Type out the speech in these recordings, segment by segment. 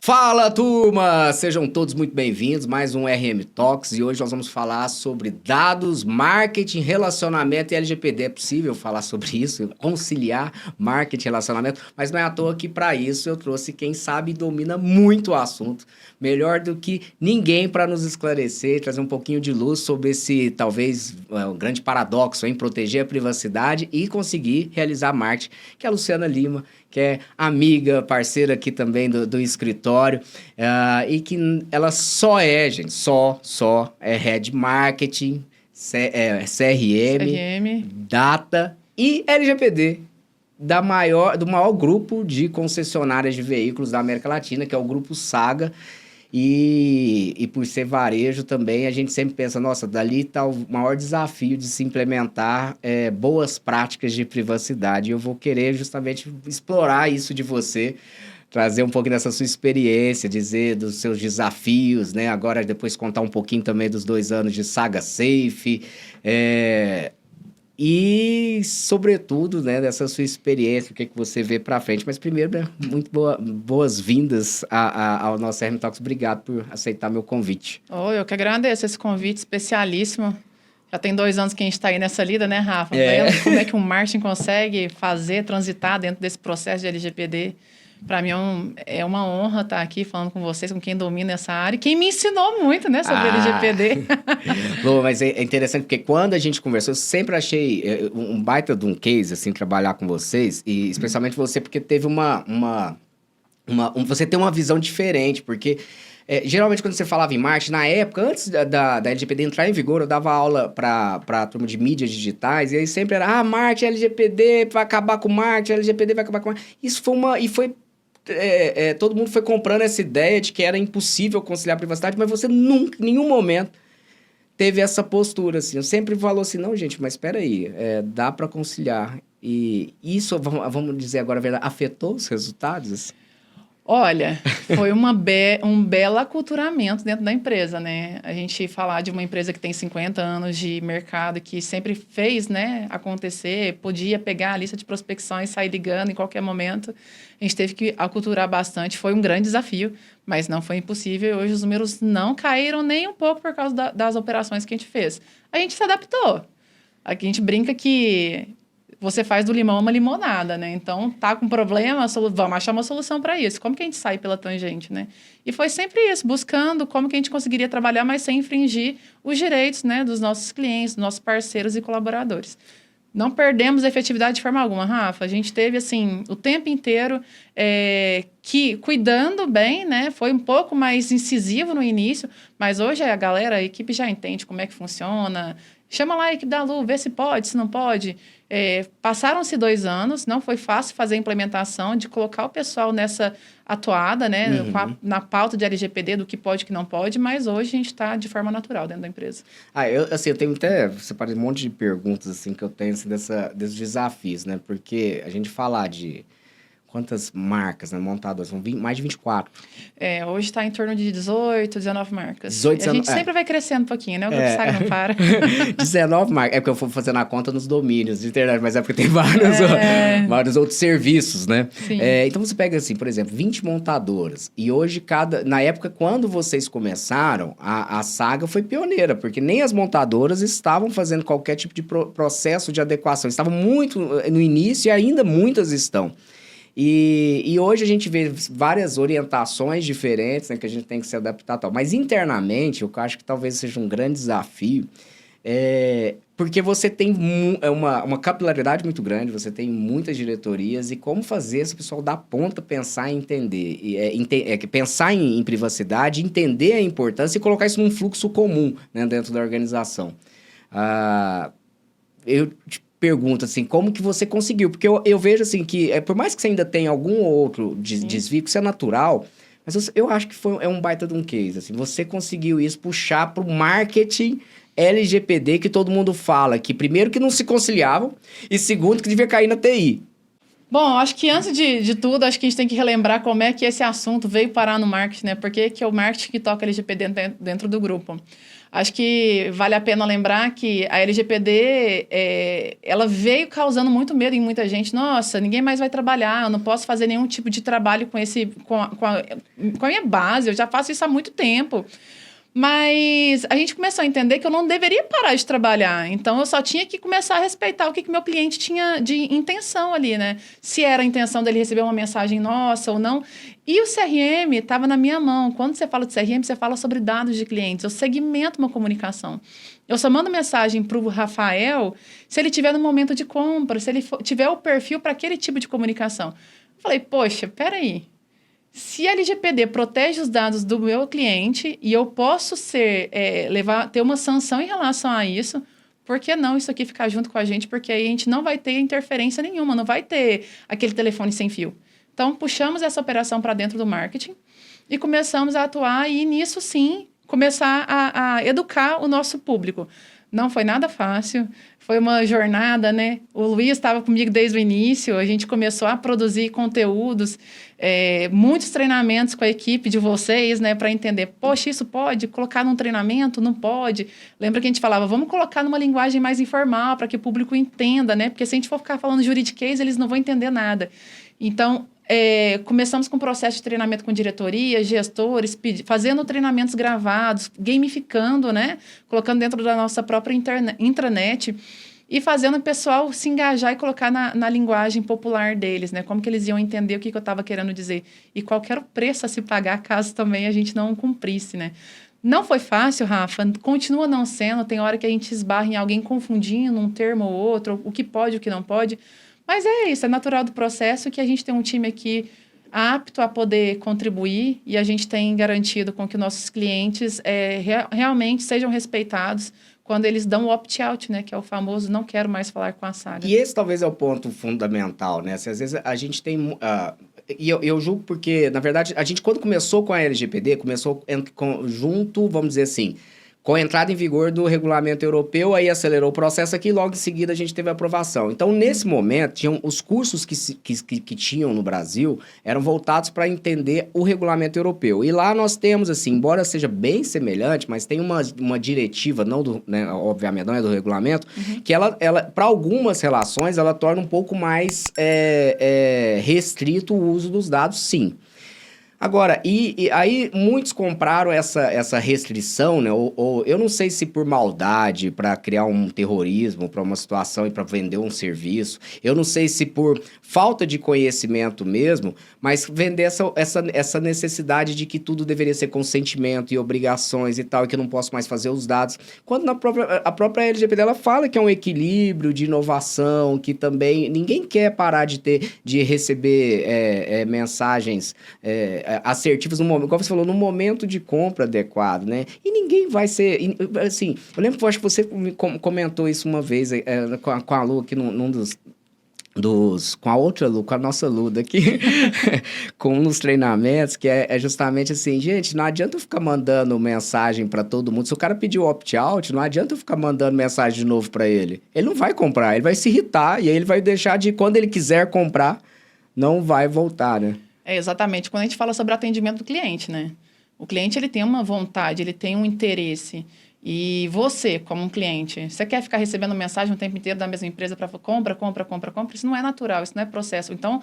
Fala, turma! Sejam todos muito bem-vindos, mais um RM Talks, e hoje nós vamos falar sobre dados, marketing, relacionamento e LGPD. É possível falar sobre isso, conciliar marketing e relacionamento, mas não é à toa que para isso eu trouxe quem sabe e domina muito o assunto, melhor do que ninguém para nos esclarecer, trazer um pouquinho de luz sobre esse, talvez, um grande paradoxo em proteger a privacidade e conseguir realizar marketing, que é a Luciana Lima, que é amiga, parceira aqui também do escritório, e que ela só é, gente, só é Head Marketing, CRM, Data e LGPD do maior grupo de concessionárias de veículos da América Latina, que é o Grupo Saga. E por ser varejo também, a gente sempre pensa, nossa, dali está o maior desafio de se implementar boas práticas de privacidade. E eu vou querer justamente explorar isso de você, trazer um pouco dessa sua experiência, dizer dos seus desafios, né? Agora, depois contar um pouquinho também dos 2 anos de Saga Safe, e, sobretudo, né, dessa sua experiência, o que você vê para frente. Mas, primeiro, né, muito boas-vindas ao nosso RM Talks. Obrigado por aceitar meu convite. Eu que agradeço esse convite especialíssimo. Já tem 2 anos que a gente está aí nessa lida, né, Rafa? Vendo como é que um marketing consegue transitar dentro desse processo de LGPD. Para mim é uma honra estar aqui falando com vocês, com quem domina essa área e quem me ensinou muito, né, sobre LGPD. Bom, mas é interessante porque quando a gente conversou, eu sempre achei um baita de um case, assim, trabalhar com vocês, e especialmente você, porque teve você tem uma visão diferente, porque geralmente quando você falava em marketing, na época, antes da LGPD entrar em vigor, eu dava aula para a turma de mídias digitais, e aí sempre era, marketing, LGPD vai acabar com o marketing, LGPD vai acabar com o marketing. Isso foi todo mundo foi comprando essa ideia de que era impossível conciliar a privacidade, mas você nunca, em nenhum momento, teve essa postura, assim. Eu sempre falou assim, não, gente, mas espera aí, dá para conciliar. E isso, vamos dizer agora a verdade, afetou os resultados? Assim? Olha, foi um belo aculturamento dentro da empresa, né? A gente falar de uma empresa que tem 50 anos de mercado, que sempre fez, né, acontecer, podia pegar a lista de prospecção e sair ligando em qualquer momento. A gente teve que aculturar bastante, foi um grande desafio, mas não foi impossível. Hoje os números não caíram nem um pouco por causa das operações que a gente fez. A gente se adaptou. Aqui a gente brinca que você faz do limão uma limonada, né? Então, tá com problema, vamos achar uma solução para isso. Como que a gente sai pela tangente, né? E foi sempre isso, buscando como que a gente conseguiria trabalhar, mas sem infringir os direitos, né, dos nossos clientes, dos nossos parceiros e colaboradores. Não perdemos a efetividade de forma alguma, Rafa. A gente teve, assim, o tempo inteiro que cuidando bem, né? Foi um pouco mais incisivo no início, mas hoje a equipe já entende como é que funciona. Chama lá a equipe da Lu, vê se pode, se não pode. Passaram-se 2 anos, não foi fácil fazer a implementação, de colocar o pessoal nessa atuada, né, na pauta de LGPD, do que pode e que não pode, mas hoje a gente está de forma natural dentro da empresa. Eu tenho até separei um monte de perguntas assim, que eu tenho assim, desses desafios, né? Porque a gente falar de quantas marcas, né, montadoras? São mais de 24. Hoje está em torno de 18, 19 marcas. 18, 19, a gente sempre vai crescendo um pouquinho, né? O Grupo Saga não para. 19 marcas. É porque eu vou fazendo a conta nos domínios de internet, mas é porque tem vários outros serviços, né? Então você pega assim, por exemplo, 20 montadoras. E hoje, na época, quando vocês começaram, a Saga foi pioneira, porque nem as montadoras estavam fazendo qualquer tipo de processo de adequação. Estavam muito no início e ainda muitas estão. E hoje a gente vê várias orientações diferentes, né, que a gente tem que se adaptar e tal. Mas internamente, eu acho que talvez seja um grande desafio, porque você tem uma capilaridade muito grande, você tem muitas diretorias, e como fazer esse pessoal dar ponta, pensar e entender. Pensar em privacidade, entender a importância e colocar isso num fluxo comum, né, dentro da organização. Eu pergunta assim, como que você conseguiu? Porque eu vejo assim que, por mais que você ainda tenha algum outro desvio, que isso é natural, mas eu acho que é um baita de um case. Assim, você conseguiu isso, puxar para o marketing LGPD, que todo mundo fala, que primeiro que não se conciliavam, e segundo que devia cair na TI. Bom, acho que antes de tudo, acho que a gente tem que relembrar como é que esse assunto veio parar no marketing, né? Por que é o marketing que toca LGPD dentro do grupo? Acho que vale a pena lembrar que a LGPD, ela veio causando muito medo em muita gente. Nossa, ninguém mais vai trabalhar, eu não posso fazer nenhum tipo de trabalho com a minha base, eu já faço isso há muito tempo. Mas a gente começou a entender que eu não deveria parar de trabalhar. Então, eu só tinha que começar a respeitar o que meu cliente tinha de intenção ali, né? Se era a intenção dele receber uma mensagem nossa ou não. E o CRM estava na minha mão. Quando você fala de CRM, você fala sobre dados de clientes. Eu segmento uma comunicação. Eu só mando mensagem para o Rafael se ele tiver no momento de compra, se ele tiver o perfil para aquele tipo de comunicação. Eu falei, poxa, peraí. Se a LGPD protege os dados do meu cliente e eu posso ter uma sanção em relação a isso, por que não isso aqui ficar junto com a gente? Porque aí a gente não vai ter interferência nenhuma, não vai ter aquele telefone sem fio. Então, puxamos essa operação para dentro do marketing e começamos a atuar e nisso, sim, começar a educar o nosso público. Não foi nada fácil, foi uma jornada, né? O Luiz estava comigo desde o início, a gente começou a produzir conteúdos, muitos treinamentos com a equipe de vocês, né? Para entender, poxa, isso pode colocar num treinamento? Não pode. Lembra que a gente falava, vamos colocar numa linguagem mais informal para que o público entenda, né? Porque se a gente for ficar falando juridiquês, eles não vão entender nada. Então, começamos com um processo de treinamento com diretoria, gestores, fazendo treinamentos gravados, gamificando, né? Colocando dentro da nossa própria intranet e fazendo o pessoal se engajar e colocar na linguagem popular deles, né? Como que eles iam entender o que eu estava querendo dizer. E qual que era o preço a se pagar caso também a gente não cumprisse, né? Não foi fácil, Rafa, continua não sendo, tem hora que a gente esbarra em alguém confundindo um termo ou outro, o que pode, o que não pode. Mas é isso, é natural do processo que a gente tem um time aqui apto a poder contribuir e a gente tem garantido com que nossos clientes realmente sejam respeitados quando eles dão o opt-out, né? Que é o famoso não quero mais falar com a Saga. E esse talvez é o ponto fundamental, né? Se, às vezes a gente tem... e eu julgo porque, na verdade, a gente quando começou com a LGPD, começou junto, vamos dizer assim... Com a entrada em vigor do regulamento europeu, aí acelerou o processo aqui e logo em seguida a gente teve a aprovação. Então, nesse momento, os cursos que tinham no Brasil eram voltados para entender o regulamento europeu. E lá nós temos, assim, embora seja bem semelhante, mas tem uma diretiva, não do, né, obviamente não é do regulamento, que ela para algumas relações, ela torna um pouco mais restrito o uso dos dados, sim. Agora, e aí muitos compraram essa restrição, né? Ou eu não sei se por maldade, para criar um terrorismo, para uma situação e para vender um serviço. Eu não sei se por falta de conhecimento mesmo, mas vender essa necessidade de que tudo deveria ser consentimento e obrigações e tal, e que eu não posso mais fazer os dados. Quando a própria LGPD ela fala que é um equilíbrio de inovação, que também ninguém quer parar de receber mensagens... assertivos no momento, como você falou, no momento de compra adequado, né? E ninguém vai ser... Assim, eu lembro que eu acho que você comentou isso uma vez com a Lu aqui num com a outra Lu, com a nossa Lu daqui, com um dos treinamentos, que é justamente assim, gente, não adianta eu ficar mandando mensagem para todo mundo. Se o cara pedir o opt-out, não adianta eu ficar mandando mensagem de novo para ele. Ele não vai comprar, ele vai se irritar e aí ele vai deixar de, quando ele quiser comprar, não vai voltar, né? Exatamente. Quando a gente fala sobre atendimento do cliente, né? O cliente, ele tem uma vontade, ele tem um interesse. E você, como um cliente, você quer ficar recebendo mensagem o tempo inteiro da mesma empresa para compra? Isso não é natural, isso não é processo. Então,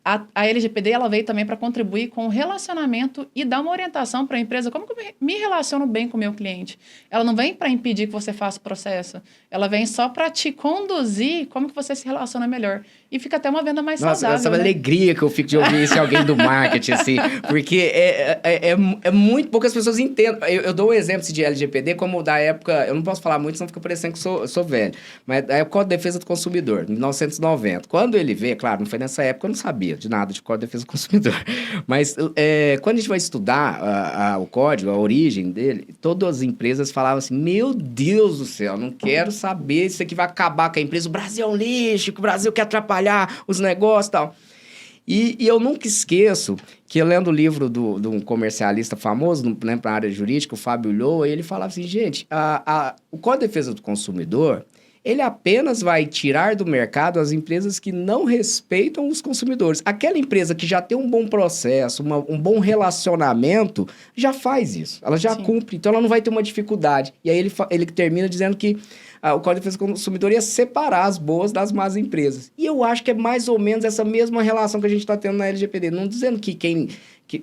a LGPD ela veio também para contribuir com o relacionamento e dar uma orientação para a empresa. Como que eu me relaciono bem com o meu cliente? Ela não vem para impedir que você faça o processo. Ela vem só para te conduzir como que você se relaciona melhor. E fica até uma venda mais saudável. Nossa, essa alegria que eu fico de ouvir isso em alguém do marketing, assim. Porque é muito poucas pessoas entendem. Eu dou um exemplo de LGPD como da época... Eu não posso falar muito, senão fica parecendo que sou velho. Mas da época da Defesa do Consumidor, 1990. Quando ele veio, claro, não foi nessa época, eu não sabia de nada de Código de Defesa do Consumidor. Mas quando a gente vai estudar o código, a origem dele, todas as empresas falavam assim, meu Deus do céu, não quero saber, isso aqui vai acabar com a empresa, o Brasil é um lixo, que o Brasil quer atrapalhar os negócios e tal. E eu nunca esqueço que, lendo o livro de um comercialista famoso, né, para a área jurídica, o Fábio Loa, ele falava assim, gente, o Código de Defesa do Consumidor, ele apenas vai tirar do mercado as empresas que não respeitam os consumidores. Aquela empresa que já tem um bom processo, um bom relacionamento, já faz isso. Ela já cumpre, então ela não vai ter uma dificuldade. E aí ele termina dizendo que o Código de Defesa do Consumidor ia separar as boas das más empresas. E eu acho que é mais ou menos essa mesma relação que a gente está tendo na LGPD. Não dizendo que quem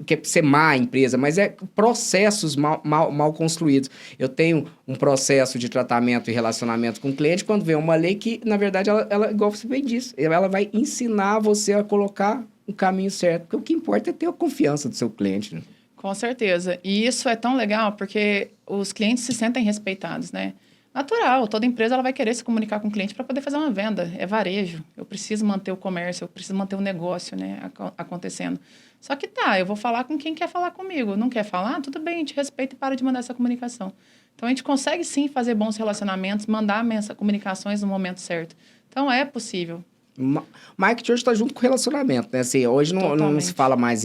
quer ser má empresa, mas é processos mal construídos. Eu tenho um processo de tratamento e relacionamento com o cliente, quando vem uma lei que, na verdade, ela igual você bem disse, ela vai ensinar você a colocar o caminho certo. Porque o que importa é ter a confiança do seu cliente, né? Com certeza. E isso é tão legal porque os clientes se sentem respeitados, né? Natural, toda empresa ela vai querer se comunicar com o cliente para poder fazer uma venda. É varejo. Eu preciso manter o comércio, eu preciso manter o negócio, né, acontecendo. Só que eu vou falar com quem quer falar comigo. Não quer falar? Tudo bem, a gente respeita e para de mandar essa comunicação. Então, a gente consegue sim fazer bons relacionamentos, mandar comunicações no momento certo. Então, é possível. Marketing hoje está junto com relacionamento, né? Assim, hoje não se fala mais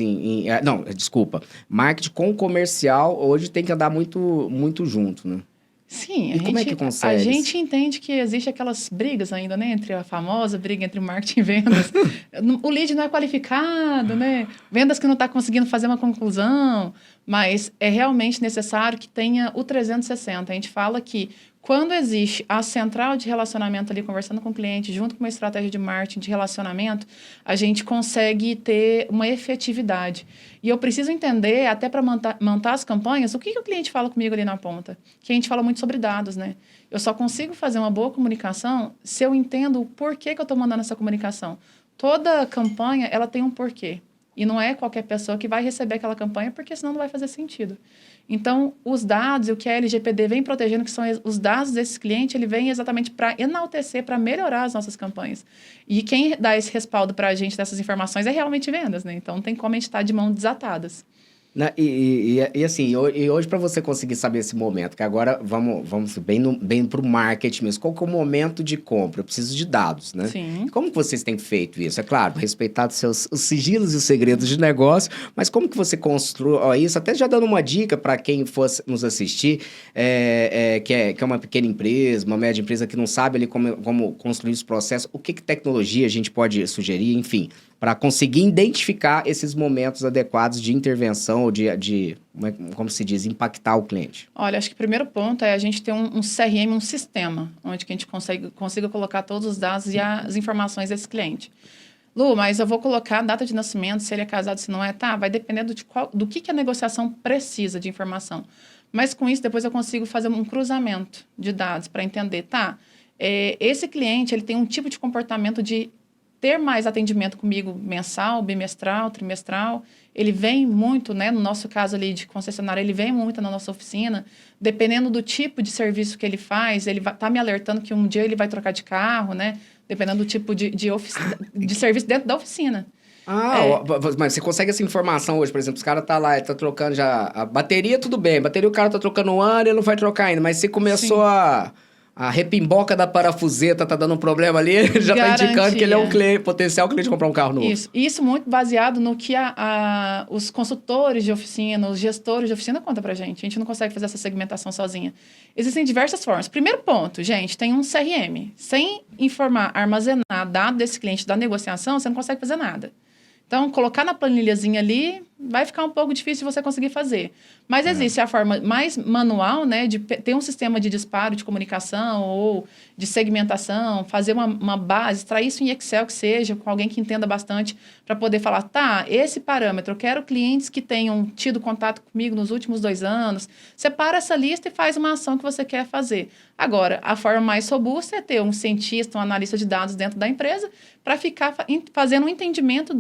não, desculpa. Marketing com comercial hoje tem que andar muito, muito junto, né? Sim, como é que consegue? A gente entende que existe aquelas brigas ainda, né? Entre a famosa briga entre marketing e vendas. O lead não é qualificado, né? Vendas que não está conseguindo fazer uma conclusão. Mas é realmente necessário que tenha o 360. A gente fala que quando existe a central de relacionamento ali, conversando com o cliente, junto com uma estratégia de marketing, de relacionamento, a gente consegue ter uma efetividade. E eu preciso entender, até para montar as campanhas, o que o cliente fala comigo ali na ponta. Que a gente fala muito sobre dados, né? Eu só consigo fazer uma boa comunicação se eu entendo o porquê que eu estou mandando essa comunicação. Toda campanha, ela tem um porquê. E não é qualquer pessoa que vai receber aquela campanha, porque senão não vai fazer sentido. Então, os dados e o que a LGPD vem protegendo, que são os dados desses clientes, ele vem exatamente para enaltecer, para melhorar as nossas campanhas. E quem dá esse respaldo para a gente dessas informações é realmente vendas, né? Então, não tem como a gente estar de mãos desatadas. Assim, hoje para você conseguir saber esse momento, que agora vamos bem para o marketing mesmo, qual que é o momento de compra? Eu preciso de dados, né? Sim. Como que vocês têm feito isso? É claro, respeitar os sigilos e os segredos de negócio, mas como que você construi isso? Até já dando uma dica para quem fosse nos assistir, que é uma pequena empresa, uma média empresa que não sabe ali como construir esse processo, o que tecnologia a gente pode sugerir, enfim, para conseguir identificar esses momentos adequados de intervenção ou como se diz, impactar o cliente? Olha, acho que o primeiro ponto é a gente ter um CRM, um sistema, onde que a gente consiga colocar todos os dados e as informações desse cliente. Lu, mas eu vou colocar a data de nascimento, se ele é casado, se não é, vai depender do que a negociação precisa de informação. Mas com isso, depois eu consigo fazer um cruzamento de dados para entender, esse cliente ele tem um tipo de comportamento de ter mais atendimento comigo mensal, bimestral, trimestral. Ele vem muito, né? No nosso caso ali de concessionária, ele vem muito na nossa oficina. Dependendo do tipo de serviço que ele faz, ele tá me alertando que um dia ele vai trocar de carro, né? Dependendo do tipo de serviço dentro da oficina. Mas você consegue essa informação hoje, por exemplo, os caras ele tá trocando já a bateria, tudo bem. A bateria o cara tá trocando um ano, ele não vai trocar ainda. Mas se começou a repimboca da parafuseta tá dando um problema ali, já tá indicando que ele é um potencial cliente de comprar um carro novo. Isso muito baseado no que os consultores de oficina, os gestores de oficina contam pra gente. A gente não consegue fazer essa segmentação sozinha. Existem diversas formas. Primeiro ponto, gente, tem um CRM. Sem armazenar dados desse cliente da negociação, você não consegue fazer nada. Então, colocar na planilhazinha ali vai ficar um pouco difícil de você conseguir fazer. Mas existe a forma mais manual, né, de ter um sistema de disparo de comunicação ou de segmentação, fazer uma base, extrair isso em Excel que seja, com alguém que entenda bastante, para poder falar, esse parâmetro, eu quero clientes que tenham tido contato comigo nos últimos 2 anos. Separa essa lista e faz uma ação que você quer fazer. Agora, a forma mais robusta é ter um cientista, um analista de dados dentro da empresa para ficar fazendo um entendimento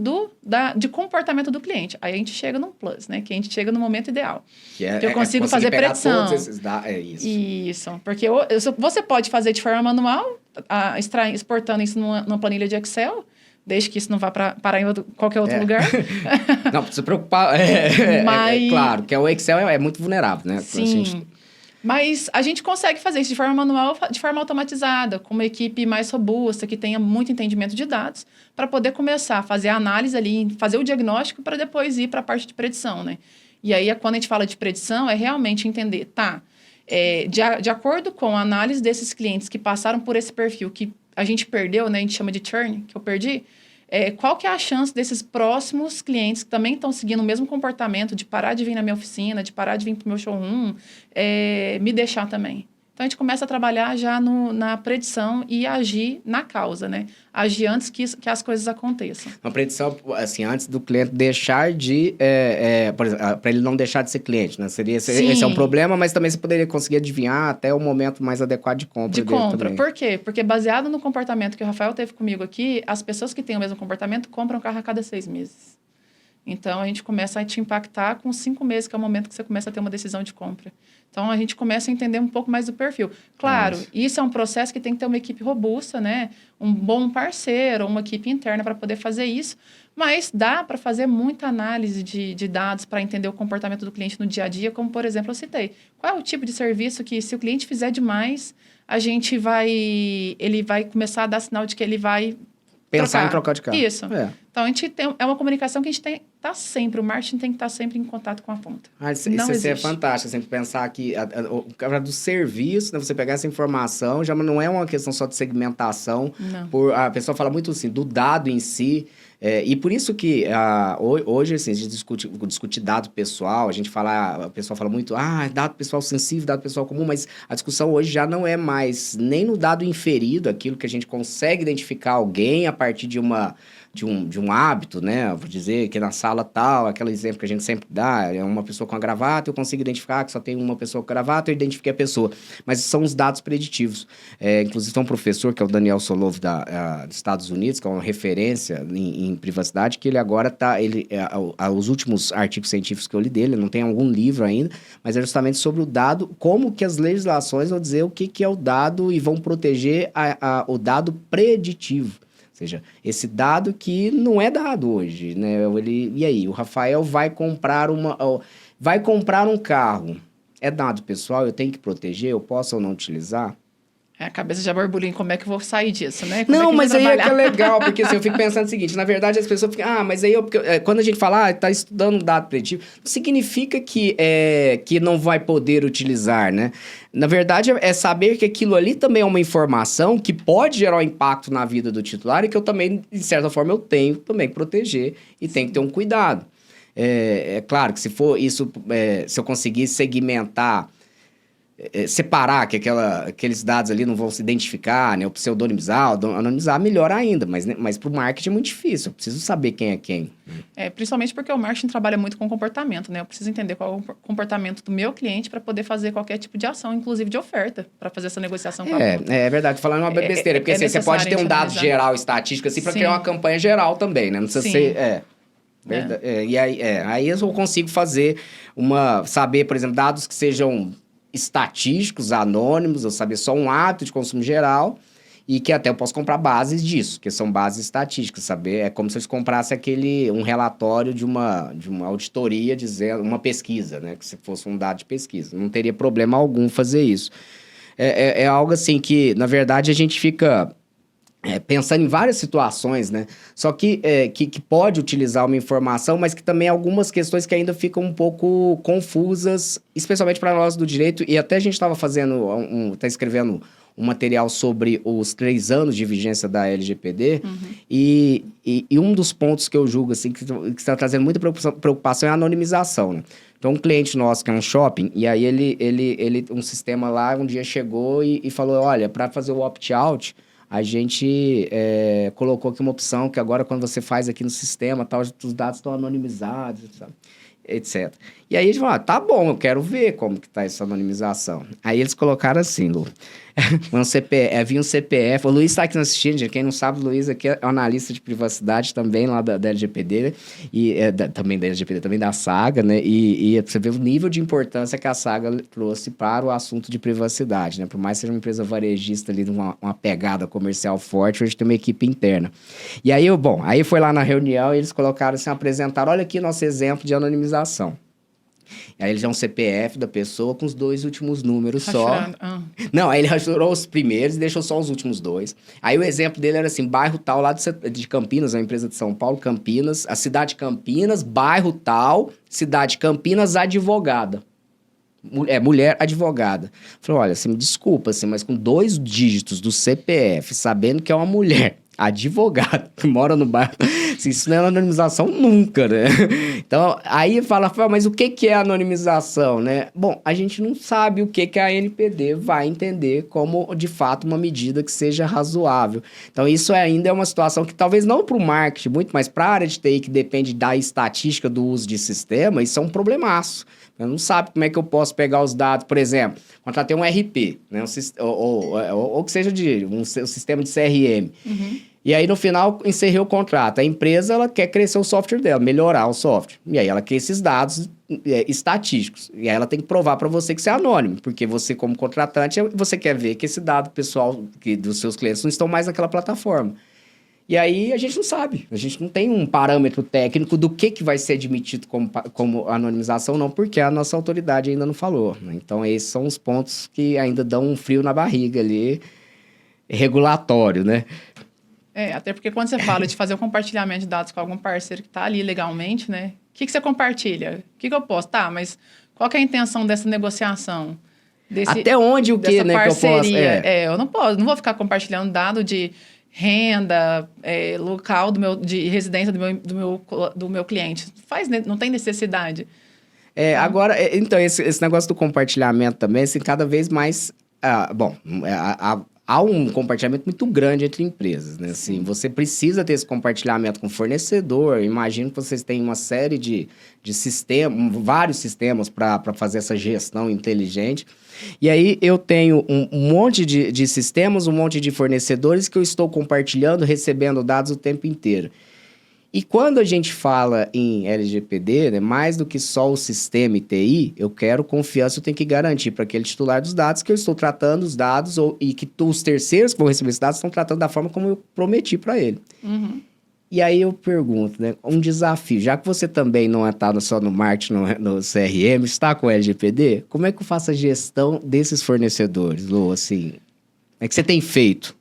de comportamento do cliente. Aí a gente chega num plus, né? Que a gente chega no momento ideal. Que eu consigo fazer predição. Isso. Porque você pode fazer de forma manual, exportando isso numa planilha de Excel, desde que isso não vá parar em qualquer outro lugar. Não, precisa se preocupar. Mas... claro, que o Excel é muito vulnerável, né? Sim. Mas a gente consegue fazer isso de forma manual, de forma automatizada, com uma equipe mais robusta, que tenha muito entendimento de dados, para poder começar a fazer a análise ali, fazer o diagnóstico, para depois ir para a parte de predição, né? E aí, quando a gente fala de predição, é realmente entender, De acordo com a análise desses clientes que passaram por esse perfil, que a gente perdeu, né? A gente chama de churn, que eu perdi. Qual que é a chance desses próximos clientes que também estão seguindo o mesmo comportamento de parar de vir na minha oficina, de parar de vir para o meu showroom, me deixar também? Então, a gente começa a trabalhar já na predição e agir na causa, né? Agir antes que as coisas aconteçam. Uma predição, assim, antes do cliente deixar de... por exemplo, para ele não deixar de ser cliente, né? Esse é um problema, mas também você poderia conseguir adivinhar até o momento mais adequado de compra dele também. Por quê? Porque baseado no comportamento que o Rafael teve comigo aqui, as pessoas que têm o mesmo comportamento compram carro a cada 6 meses. Então, a gente começa a te impactar com 5 meses, que é o momento que você começa a ter uma decisão de compra. Então, a gente começa a entender um pouco mais do perfil. Claro, isso é um processo que tem que ter uma equipe robusta, né? Um bom parceiro, uma equipe interna para poder fazer isso. Mas dá para fazer muita análise de dados para entender o comportamento do cliente no dia a dia, como, por exemplo, eu citei. Qual é o tipo de serviço que, se o cliente fizer demais, ele vai começar a dar sinal de que ele vai pensar em trocar de carro. Isso. Então, a gente é uma comunicação que a gente tem que estar sempre, o marketing tem que estar sempre em contato com a ponta. Isso é fantástico, sempre pensar que o cara do serviço, né, você pegar essa informação, já não é uma questão só de segmentação. A pessoa fala muito assim, do dado em si. E por isso que hoje, assim, a gente discute dado pessoal, a pessoa fala muito, dado pessoal sensível, dado pessoal comum, mas a discussão hoje já não é mais nem no dado inferido, aquilo que a gente consegue identificar alguém a partir de um hábito, né? Vou dizer que na sala tal, aquele exemplo que a gente sempre dá, é uma pessoa com a gravata, eu consigo identificar que só tem uma pessoa com gravata, eu identifiquei a pessoa. Mas são os dados preditivos. Inclusive, tem um professor, que é o Daniel Solove, dos Estados Unidos, que é uma referência em privacidade, que ele agora os últimos artigos científicos que eu li dele, não tem algum livro ainda, mas é justamente sobre o dado, como que as legislações vão dizer o que é o dado e vão proteger o dado preditivo. Ou seja, esse dado que não é dado hoje, né? E aí, o Rafael vai comprar um carro. É dado pessoal, eu tenho que proteger, eu posso ou não utilizar? A cabeça já borbulha em como é que eu vou sair disso, né? Mas aí é que é legal, porque assim, eu fico pensando o seguinte, na verdade as pessoas ficam, mas aí quando a gente fala, tá estudando um dado preditivo, não significa que não vai poder utilizar, né? Na verdade, é saber que aquilo ali também é uma informação que pode gerar um impacto na vida do titular e que eu também, de certa forma, eu tenho também que proteger e tenho que ter um cuidado. É claro que se for isso, se eu conseguir segmentar, separar que aqueles dados ali não vão se identificar, né? O pseudonimizar, anonimizar, melhor ainda. Mas para o marketing é muito difícil. Eu preciso saber quem é quem. Principalmente porque o marketing trabalha muito com comportamento, né? Eu preciso entender qual é o comportamento do meu cliente para poder fazer qualquer tipo de ação, inclusive de oferta, para fazer essa negociação com a ponta. É verdade. Falando uma besteira. Porque assim, você pode ter um dado geral, estatístico, assim, para criar uma campanha geral também, né? Não precisa ser... E aí eu consigo fazer saber, por exemplo, dados que sejam estatísticos, anônimos, eu saber só um hábito de consumo geral e que até eu posso comprar bases disso, que são bases estatísticas, saber? É como se eu comprasse um relatório de uma auditoria dizendo, uma pesquisa, né? Que se fosse um dado de pesquisa. Não teria problema algum fazer isso. É algo assim que, na verdade, a gente fica... pensando em várias situações, né? Só que pode utilizar uma informação, mas que também algumas questões que ainda ficam um pouco confusas, especialmente para nós do direito. E até a gente estava escrevendo um material sobre os 3 anos de vigência da LGPD. E um dos pontos que eu julgo assim, que está trazendo muita preocupação é a anonimização, né? Então, um cliente nosso que é um shopping, e aí um sistema lá um dia chegou e falou, olha, para fazer o opt-out, a gente colocou aqui uma opção que agora quando você faz aqui no sistema, tal, os dados estão anonimizados, sabe? Etc. E aí a gente falou, tá bom, eu quero ver como que tá essa anonimização. Aí eles colocaram assim, Lu, havia um CPF, o Luiz está aqui assistindo, gente, quem não sabe, o Luiz aqui é analista de privacidade também lá da LGPD, né? Também da LGPD, também da Saga, né? E você vê o nível de importância que a Saga trouxe para o assunto de privacidade, né? Por mais que seja uma empresa varejista ali, uma pegada comercial forte, a gente tem uma equipe interna. E aí, aí foi lá na reunião e eles colocaram assim, apresentaram, olha aqui nosso exemplo de anonimização. Aí ele já é um CPF da pessoa com os 2 últimos números só. Não, aí ele rachurou os primeiros e deixou só os últimos 2. Aí o exemplo dele era assim, bairro tal, lá de Campinas, uma empresa de São Paulo, Campinas, a cidade de Campinas, bairro tal, cidade de Campinas, advogada. mulher advogada. Falei, olha, você me desculpa, assim, mas com 2 dígitos do CPF, sabendo que é uma mulher advogada que mora no bairro, assim, isso não é anonimização nunca, né? Então, aí fala, mas o que é anonimização, né? Bom, a gente não sabe o que a ANPD vai entender como, de fato, uma medida que seja razoável. Então, isso ainda é uma situação que talvez não para o marketing, muito mais para a área de TI, que depende da estatística do uso de sistema, isso é um problemaço. Eu não sabe como é que eu posso pegar os dados, por exemplo, contratei um RP, né? Ou que seja um sistema de CRM. Uhum. E aí, no final, encerrei o contrato. A empresa, ela quer crescer o software dela, melhorar o software. E aí, ela quer esses dados estatísticos. E aí, ela tem que provar para você que você é anônimo. Porque você, como contratante, você quer ver que esse dado pessoal dos seus clientes não estão mais naquela plataforma. E aí, a gente não sabe. A gente não tem um parâmetro técnico do que vai ser admitido como anonimização, não. Porque a nossa autoridade ainda não falou, né? Então, esses são os pontos que ainda dão um frio na barriga ali, regulatório, né? Até porque quando você fala de fazer o compartilhamento de dados com algum parceiro que está ali legalmente, né? O que você compartilha? O que eu posso? Tá, mas qual que é a intenção dessa negociação? Até onde o que, né, parceria? Que eu posso? Não vou ficar compartilhando dado de renda, local de residência do meu cliente. Não tem necessidade. Agora, então, esse negócio do compartilhamento também, assim, cada vez mais... há um compartilhamento muito grande entre empresas, né? Assim, você precisa ter esse compartilhamento com o fornecedor. Imagino que vocês têm uma série de sistemas, vários sistemas para fazer essa gestão inteligente. E aí, eu tenho um monte de sistemas, um monte de fornecedores que eu estou compartilhando, recebendo dados o tempo inteiro. E quando a gente fala em LGPD, né, mais do que só o sistema ITI, eu quero confiança, eu tenho que garantir para aquele titular dos dados que eu estou tratando os dados e que os terceiros que vão receber esses dados estão tratando da forma como eu prometi para ele. Uhum. E aí eu pergunto, né, um desafio, já que você também não está só no marketing, no CRM, está com o LGPD, como é que eu faço a gestão desses fornecedores, Lô, assim, é que você tem feito?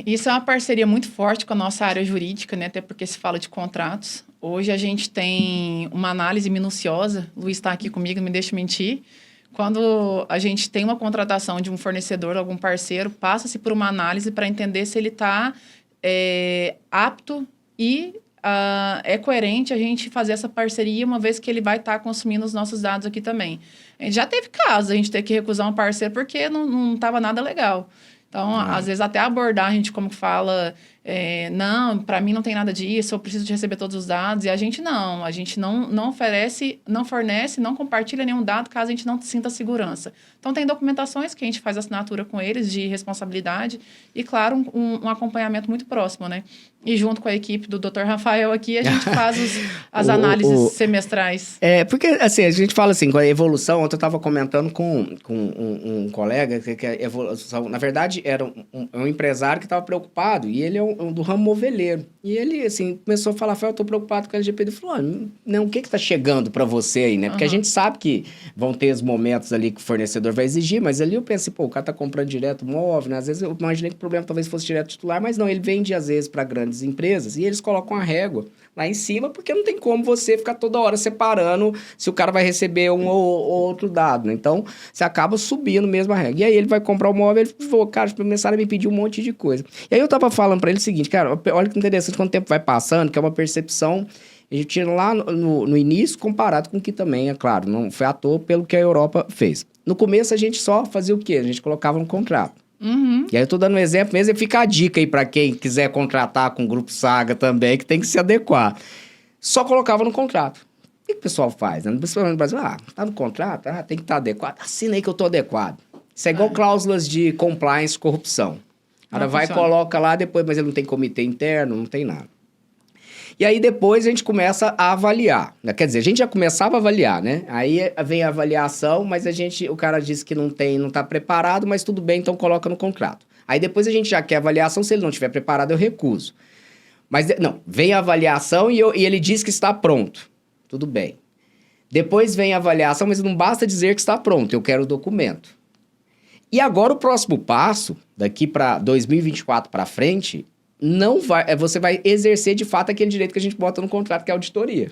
Isso é uma parceria muito forte com a nossa área jurídica, né? Até porque se fala de contratos. Hoje a gente tem uma análise minuciosa. O Luiz está aqui comigo, não me deixa mentir. Quando a gente tem uma contratação de um fornecedor, algum parceiro, passa-se por uma análise para entender se ele está apto e é coerente a gente fazer essa parceria, uma vez que ele vai estar consumindo os nossos dados aqui também. Já teve casos a gente ter que recusar um parceiro porque não estava nada legal. Então, às vezes, até abordar a gente como fala, não, para mim não tem nada disso, eu preciso de receber todos os dados. E a gente não oferece, não fornece, não compartilha nenhum dado caso a gente não sinta segurança. Então, tem documentações que a gente faz assinatura com eles de responsabilidade e, claro, um acompanhamento muito próximo, né? E junto com a equipe do Dr. Rafael aqui, a gente faz as análises semestrais. Porque, assim, a gente fala assim, com a evolução, ontem eu estava comentando com um colega que a evolução, na verdade, era um empresário que estava preocupado, e ele é do ramo moveleiro. E ele, assim, começou a falar, eu estou preocupado com a LGPD. Ele falou, não, o que está chegando para você aí, né? Porque a gente sabe que vão ter os momentos ali que o fornecedor vai exigir, mas ali eu pensei, o cara está comprando direto móvel, né? Às vezes eu imaginei que o problema talvez fosse direto titular, mas não, ele vende, às vezes, para grandes empresas, e eles colocam a régua lá em cima, porque não tem como você ficar toda hora separando se o cara vai receber um ou outro dado, né? Então, você acaba subindo mesmo a régua. E aí ele vai comprar o móvel, ele falou, cara, começaram a me pedir um monte de coisa. E aí eu tava falando para ele o seguinte, cara, olha que interessante, quando o tempo vai passando, que é uma percepção, a gente tira lá no início, comparado com o que também, é claro, não foi à toa pelo que a Europa fez. No começo, a gente só fazia o quê? A gente colocava no contrato. Uhum. E aí eu tô dando um exemplo mesmo, e fica a dica aí para quem quiser contratar com o Grupo Saga também, que tem que se adequar. Só colocava no contrato. O que o pessoal faz? Né? No Brasil, tá no contrato, tem que estar adequado. Assina aí que eu tô adequado. Isso é igual cláusulas de compliance, corrupção. O cara vai e coloca lá depois, mas ele não tem comitê interno, não tem nada. E aí depois a gente começa a avaliar. Quer dizer, a gente já começava a avaliar, né? Aí vem a avaliação, mas o cara disse que não tá preparado, mas tudo bem, então coloca no contrato. Aí depois a gente já quer avaliação, se ele não estiver preparado, eu recuso. Mas não, vem a avaliação e ele diz que está pronto. Tudo bem. Depois vem a avaliação, mas não basta dizer que está pronto, eu quero o documento. E agora o próximo passo, daqui para 2024 para frente, você vai exercer de fato aquele direito que a gente bota no contrato, que é a auditoria.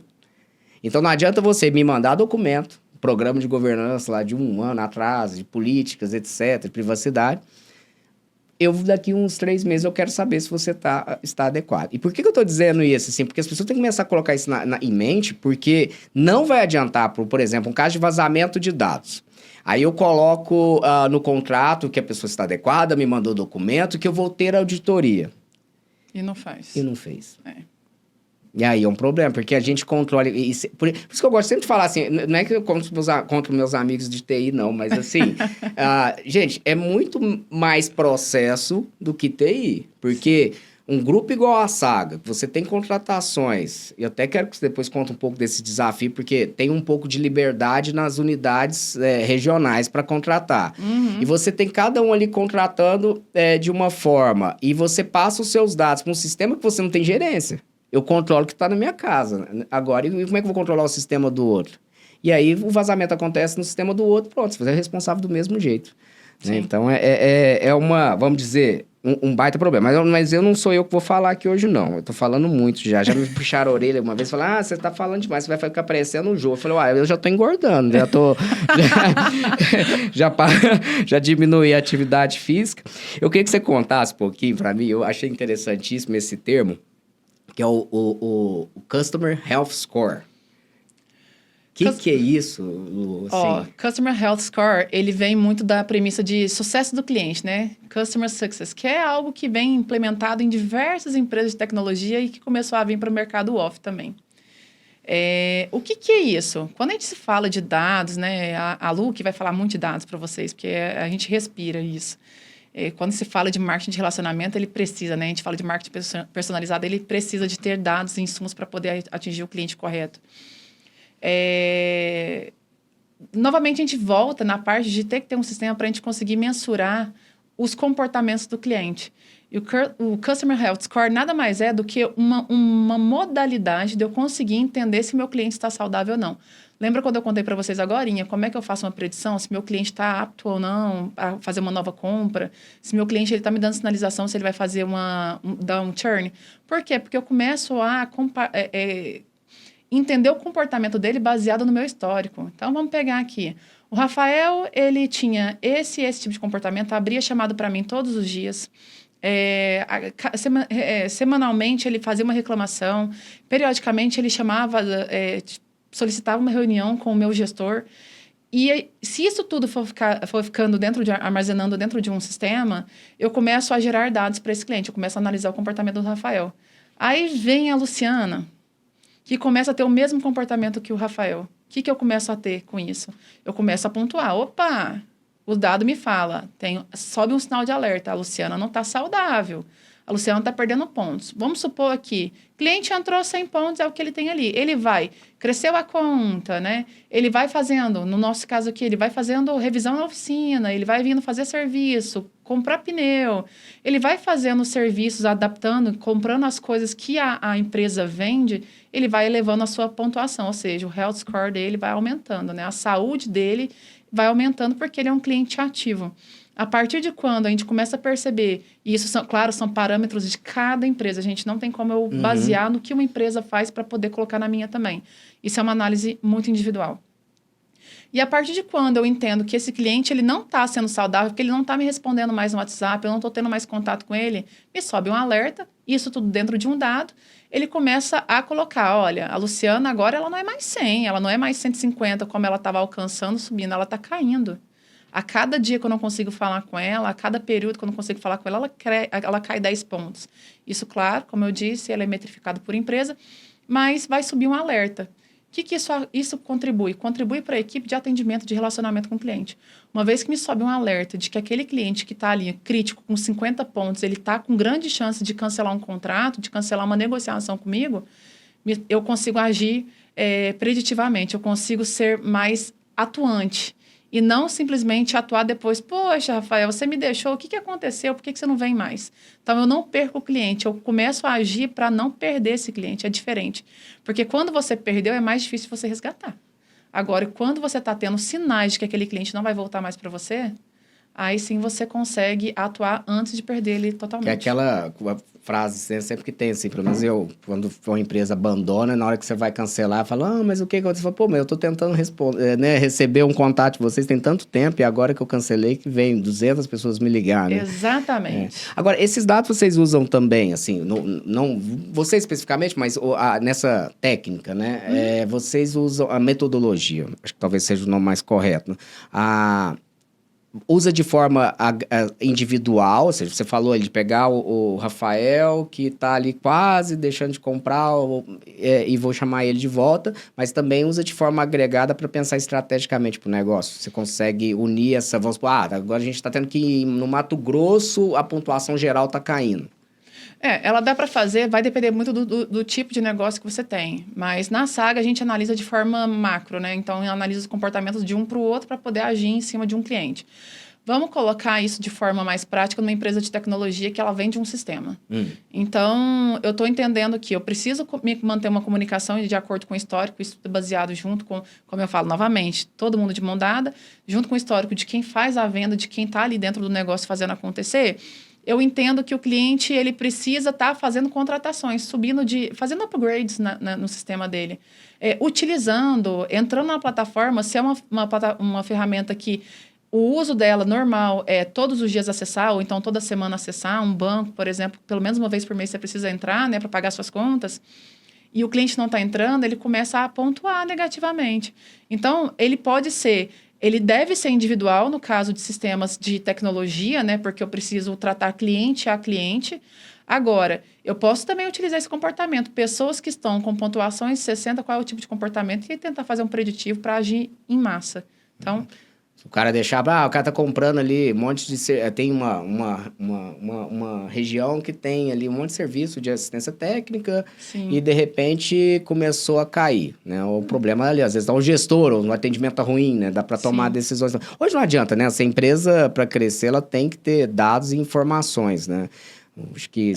Então não adianta você me mandar documento, programa de governança lá de 1 ano atrás, de políticas, etc., de privacidade. Daqui uns 3 meses, eu quero saber se você está adequado. E por que eu estou dizendo isso? Assim, porque as pessoas têm que começar a colocar isso em mente, porque não vai adiantar, por exemplo, um caso de vazamento de dados. Aí eu coloco no contrato que a pessoa está adequada, me mandou o documento, que eu vou ter auditoria. E não faz. E não fez. É. E aí é um problema, porque a gente controla... Por isso que eu gosto sempre de falar assim, não é que eu contra meus amigos de TI, não, mas assim, gente, é muito mais processo do que TI, porque um grupo igual a Saga, você tem contratações, e eu até quero que você depois conte um pouco desse desafio, porque tem um pouco de liberdade nas unidades regionais para contratar. Uhum. E você tem cada um ali contratando de uma forma, e você passa os seus dados para um sistema que você não tem gerência. Eu controlo o que está na minha casa. Agora, e como é que eu vou controlar o sistema do outro? E aí, o vazamento acontece no sistema do outro, pronto, você é responsável do mesmo jeito. Né? Então, é vamos dizer, um baita problema. Mas eu não sou eu que vou falar aqui hoje, não. Eu tô falando muito já. Já me puxaram a orelha uma vez e falaram, você tá falando demais, você vai ficar parecendo um jogo. Eu falei, eu já tô engordando, já tô... já diminuí a atividade física. Eu queria que você contasse um pouquinho para mim, eu achei interessantíssimo esse termo, que é o Customer Health Score. O que é isso, Lu? Assim? Customer Health Score, ele vem muito da premissa de sucesso do cliente, né? Customer Success, que é algo que vem implementado em diversas empresas de tecnologia e que começou a vir para o mercado off também. O que é isso? Quando a gente se fala de dados, né? A Lu que vai falar muito de dados para vocês, porque a gente respira isso. Quando se fala de marketing de relacionamento, ele precisa, né? A gente fala de marketing personalizado, ele precisa de ter dados e insumos para poder atingir o cliente correto. Novamente, a gente volta na parte de ter que ter um sistema para a gente conseguir mensurar os comportamentos do cliente. E o Customer Health Score nada mais é do que uma modalidade de eu conseguir entender se meu cliente está saudável ou não. Lembra quando eu contei para vocês agorinha como é que eu faço uma predição, se meu cliente está apto ou não a fazer uma nova compra, se meu cliente está me dando sinalização se ele vai fazer dar um churn? Por quê? Porque eu começo a entender o comportamento dele baseado no meu histórico. Então, vamos pegar aqui. O Rafael, ele tinha esse tipo de comportamento, abria chamado para mim todos os dias. Semanalmente, ele fazia uma reclamação. Periodicamente, ele chamava, solicitava uma reunião com o meu gestor. E se isso tudo for ficando armazenando dentro de um sistema, eu começo a gerar dados para esse cliente. Eu começo a analisar o comportamento do Rafael. Aí vem a Luciana, que começa a ter o mesmo comportamento que o Rafael. O que eu começo a ter com isso? Eu começo a pontuar. Opa, o dado me fala, sobe um sinal de alerta. A Luciana não está saudável. A Luciana está perdendo pontos. Vamos supor aqui, cliente entrou 100 pontos, é o que ele tem ali. Ele cresceu a conta, né? Ele vai fazendo, no nosso caso aqui, ele vai fazendo revisão na oficina, ele vai vindo fazer serviço, comprar pneu. Ele vai fazendo serviços, adaptando, comprando as coisas que a empresa vende, ele vai elevando a sua pontuação, ou seja, o health score dele vai aumentando, né? A saúde dele vai aumentando porque ele é um cliente ativo. A partir de quando a gente começa a perceber, e isso, são parâmetros de cada empresa, a gente não tem como eu basear no que uma empresa faz para poder colocar na minha também. Isso é uma análise muito individual. E a partir de quando eu entendo que esse cliente ele não está sendo saudável, porque ele não está me respondendo mais no WhatsApp, eu não estou tendo mais contato com ele, me sobe um alerta, isso tudo dentro de um dado, ele começa a colocar, olha, a Luciana agora ela não é mais 100, ela não é mais 150 como ela estava alcançando, subindo, ela está caindo. A cada dia que eu não consigo falar com ela, a cada período que eu não consigo falar com ela cai 10 pontos. Isso, claro, como eu disse, ela é metrificada por empresa, mas vai subir um alerta. O que isso contribui? Contribui para a equipe de atendimento de relacionamento com o cliente. Uma vez que me sobe um alerta de que aquele cliente que está ali, crítico, com 50 pontos, ele está com grande chance de cancelar um contrato, de cancelar uma negociação comigo, eu consigo agir preditivamente, eu consigo ser mais atuante. E não simplesmente atuar depois, poxa, Rafael, você me deixou, o que aconteceu? Por que você não vem mais? Então, eu não perco o cliente, eu começo a agir para não perder esse cliente, é diferente. Porque quando você perdeu, é mais difícil você resgatar. Agora, quando você está tendo sinais de que aquele cliente não vai voltar mais para você, aí sim você consegue atuar antes de perder ele totalmente. Que é aquela frases, né? Sempre que tem, assim, pelo menos eu, quando uma empresa abandona, na hora que você vai cancelar, fala, mas o que aconteceu? Fala, pô, mas eu tô tentando responder, né, receber um contato de vocês tem tanto tempo, e agora que eu cancelei, que vem 200 pessoas me ligar, né? Exatamente. Agora, esses dados vocês usam também, assim, não você especificamente, mas nessa técnica, né? Vocês usam a metodologia, acho que talvez seja o nome mais correto, né? Usa de forma individual, ou seja, você falou de pegar o Rafael, que está ali quase deixando de comprar, e vou chamar ele de volta, mas também usa de forma agregada para pensar estrategicamente para o negócio. Você consegue unir essa... Vamos supor, agora a gente está tendo que ir no Mato Grosso, a pontuação geral está caindo. Ela dá para fazer, vai depender muito do tipo de negócio que você tem. Mas na Saga a gente analisa de forma macro, né? Então, analisa os comportamentos de um para o outro para poder agir em cima de um cliente. Vamos colocar isso de forma mais prática numa empresa de tecnologia que ela vende um sistema. Então, eu estou entendendo que eu preciso manter uma comunicação de acordo com o histórico, isso baseado junto com, como eu falo novamente, todo mundo de mão dada, junto com o histórico de quem faz a venda, de quem está ali dentro do negócio fazendo acontecer. Eu entendo que o cliente ele precisa estar fazendo contratações, fazendo upgrades no sistema dele. Utilizando, entrando na plataforma, se é uma ferramenta que o uso dela normal é todos os dias acessar, ou então toda semana acessar um banco, por exemplo, pelo menos uma vez por mês você precisa entrar, né, para pagar suas contas, e o cliente não está entrando, ele começa a pontuar negativamente. Então, ele deve ser individual no caso de sistemas de tecnologia, né? Porque eu preciso tratar cliente a cliente. Agora, eu posso também utilizar esse comportamento. Pessoas que estão com pontuações 60, qual é o tipo de comportamento, e tentar fazer um preditivo para agir em massa. Então... O cara deixar, o cara tá comprando ali um monte de... Tem uma região que tem ali um monte de serviço de assistência técnica. Sim. E, de repente, começou a cair, né? O problema ali, às vezes, dá um gestor, ou um atendimento ruim, né? Dá para tomar decisões. Hoje não adianta, né? Essa empresa, para crescer, ela tem que ter dados e informações, né? Acho que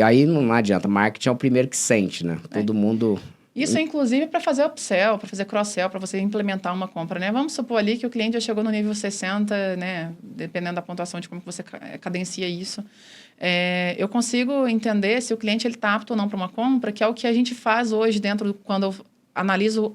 aí não adianta. Marketing é o primeiro que sente, né? Todo mundo... Isso, inclusive, para fazer upsell, para fazer cross-sell, para você implementar uma compra, né? Vamos supor ali que o cliente já chegou no nível 60, né? Dependendo da pontuação de como você cadencia isso. Eu consigo entender se o cliente está apto ou não para uma compra, que é o que a gente faz hoje quando eu analiso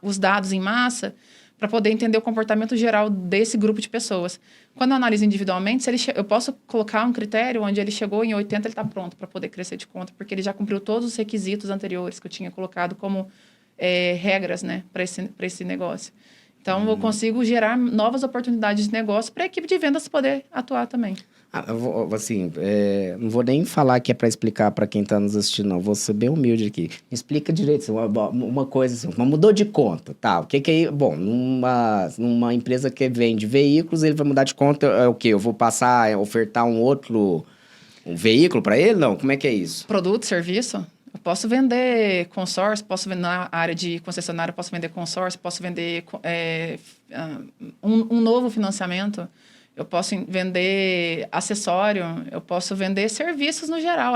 os dados em massa, para poder entender o comportamento geral desse grupo de pessoas. Quando eu analiso individualmente, eu posso colocar um critério onde ele chegou em 80, ele está pronto para poder crescer de conta, porque ele já cumpriu todos os requisitos anteriores que eu tinha colocado como regras, né, para esse negócio. Então, eu consigo gerar novas oportunidades de negócio para a equipe de vendas poder atuar também. Não vou nem falar que é para explicar para quem está nos assistindo, não. Vou ser bem humilde aqui. Me explica direito, uma coisa assim, mudou de conta, tá? O que é... Bom, numa empresa que vende veículos, ele vai mudar de conta, é o quê? Eu vou passar a ofertar um veículo para ele? Não, como é que é isso? Produto, serviço. Eu posso vender consórcio, posso vender na área de concessionário, posso vender consórcio, posso vender um novo financiamento. Eu posso vender acessório, eu posso vender serviços no geral.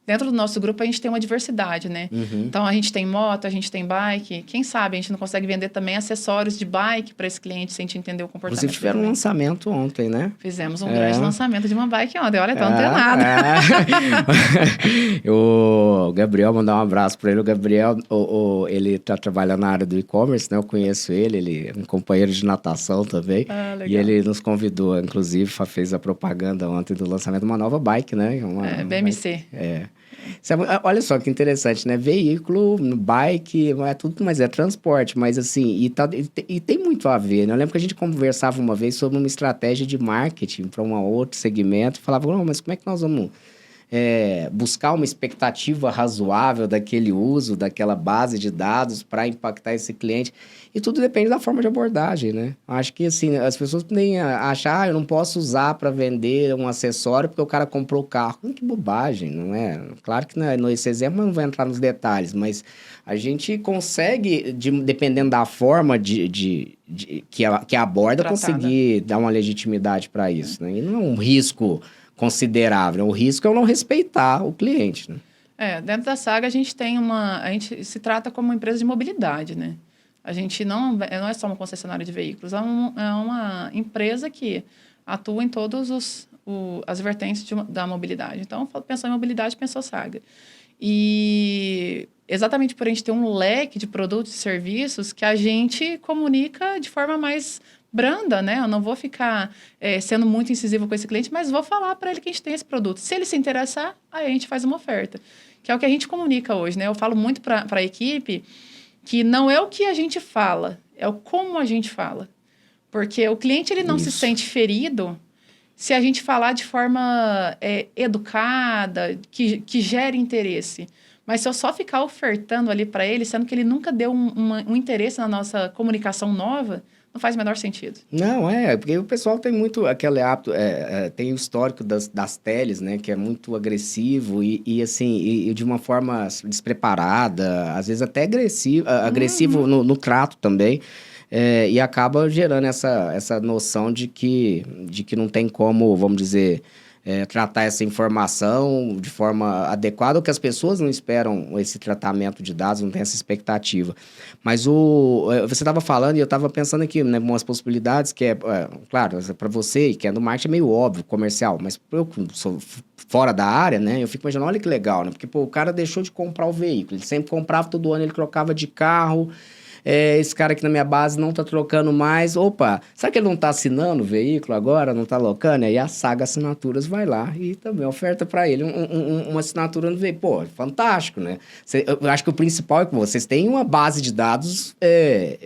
Dentro do nosso grupo, a gente tem uma diversidade, né? Então, a gente tem moto, a gente tem bike. Quem sabe a gente não consegue vender também acessórios de bike para esse cliente, sem a gente entender o comportamento. Vocês tiveram um lançamento ontem, né? Fizemos um grande lançamento de uma bike ontem. Olha, tá antenado. O Gabriel, mandar um abraço para ele. O Gabriel, ele tá trabalhando na área do e-commerce, né? Eu conheço ele é um companheiro de natação também. E ele nos convidou, inclusive, fez a propaganda ontem do lançamento de uma nova bike, né? BMC. Olha só que interessante, né? Veículo, bike, é tudo, mas é transporte, mas assim, e tem muito a ver, né? Eu lembro que a gente conversava uma vez sobre uma estratégia de marketing para um outro segmento, e falava, não, mas como é que nós vamos buscar uma expectativa razoável daquele uso, daquela base de dados para impactar esse cliente? E tudo depende da forma de abordagem, né? Acho que, assim, as pessoas podem achar, eu não posso usar para vender um acessório porque o cara comprou o carro. Que bobagem, não é? Claro que nesse exemplo eu não vou entrar nos detalhes, mas a gente consegue, dependendo da forma que aborda, conseguir dar uma legitimidade para isso, né? E não é um risco considerável. O risco é eu não respeitar o cliente, né? Dentro da Saga a gente se trata como uma empresa de mobilidade, né? A gente não é só uma concessionária de veículos, é uma empresa que atua em todos as vertentes da mobilidade. Então, pensou em mobilidade, pensou Saga. E exatamente por a gente ter um leque de produtos e serviços que a gente comunica de forma mais branda, né? Eu não vou ficar sendo muito incisivo com esse cliente, mas vou falar para ele que a gente tem esse produto. Se ele se interessar, aí a gente faz uma oferta, que é o que a gente comunica hoje, né? Eu falo muito para a equipe que não é o que a gente fala, é o como a gente fala. Porque o cliente ele não se sente ferido se a gente falar de forma educada, que gere interesse. Mas se eu só ficar ofertando ali para ele, sendo que ele nunca deu um interesse na nossa comunicação nova, não faz o menor sentido. Não, porque o pessoal tem muito aquele hábito, tem o histórico das teles, né, que é muito agressivo e assim, e de uma forma despreparada, às vezes até agressivo no trato também, e acaba gerando essa noção de que não tem como, vamos dizer, tratar essa informação de forma adequada, ou que as pessoas não esperam esse tratamento de dados, não tem essa expectativa. Mas você estava falando e eu estava pensando aqui, né, umas possibilidades que claro, para você, que é do marketing, é meio óbvio, comercial, mas eu sou fora da área, né, eu fico imaginando, olha que legal, né, porque o cara deixou de comprar o veículo, ele sempre comprava, todo ano ele trocava de carro, esse cara aqui na minha base não tá trocando mais. Opa, será que ele não tá assinando o veículo agora? Não tá locando? E aí a Saga Assinaturas vai lá e também oferta para ele uma assinatura no veículo. Pô, fantástico, né? Eu acho que o principal é que vocês têm uma base de dados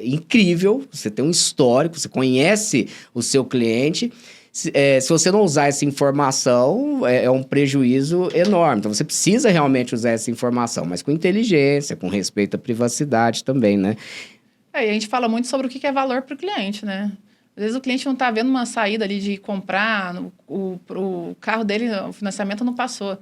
incrível, você tem um histórico, você conhece o seu cliente. Se você não usar essa informação, é um prejuízo enorme. Então, você precisa realmente usar essa informação, mas com inteligência, com respeito à privacidade também, né? E a gente fala muito sobre o que é valor para o cliente, né? Às vezes o cliente não está vendo uma saída ali de comprar, o carro dele, o financiamento não passou.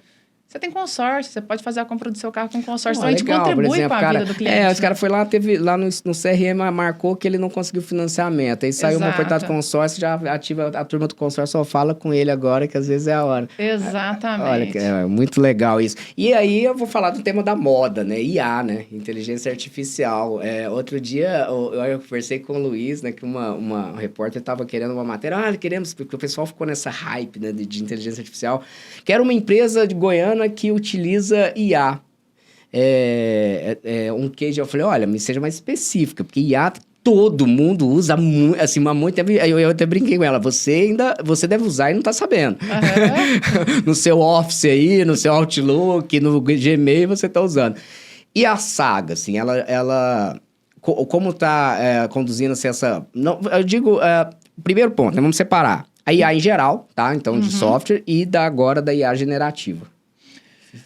Você tem consórcio, você pode fazer a compra do seu carro com consórcio. Então, a gente contribui com a vida do cliente. Os caras foi lá, teve lá no CRM, marcou que ele não conseguiu financiamento. Aí saiu uma oportunidade de consórcio, já ativa a turma do consórcio, só fala com ele agora, que às vezes é a hora. Exatamente. Olha, muito legal isso. E aí eu vou falar do tema da moda, né? IA, né? Inteligência Artificial. Outro dia eu conversei com o Luiz, né? Que uma repórter estava querendo uma matéria. Queremos, porque o pessoal ficou nessa hype, né? De inteligência artificial. Que era uma empresa de Goiânia que utiliza IA. Um case, eu falei, olha, me seja mais específica, porque IA todo mundo usa muito, assim, muito. Eu até brinquei com ela, você deve usar e não tá sabendo. Uhum. No seu Office aí, no seu Outlook, no Gmail, você tá usando. E a Saga, assim, ela como tá conduzindo-se essa... Não, eu digo, primeiro ponto, né, vamos separar a IA em geral, tá? Então, de software, e agora da IA generativa.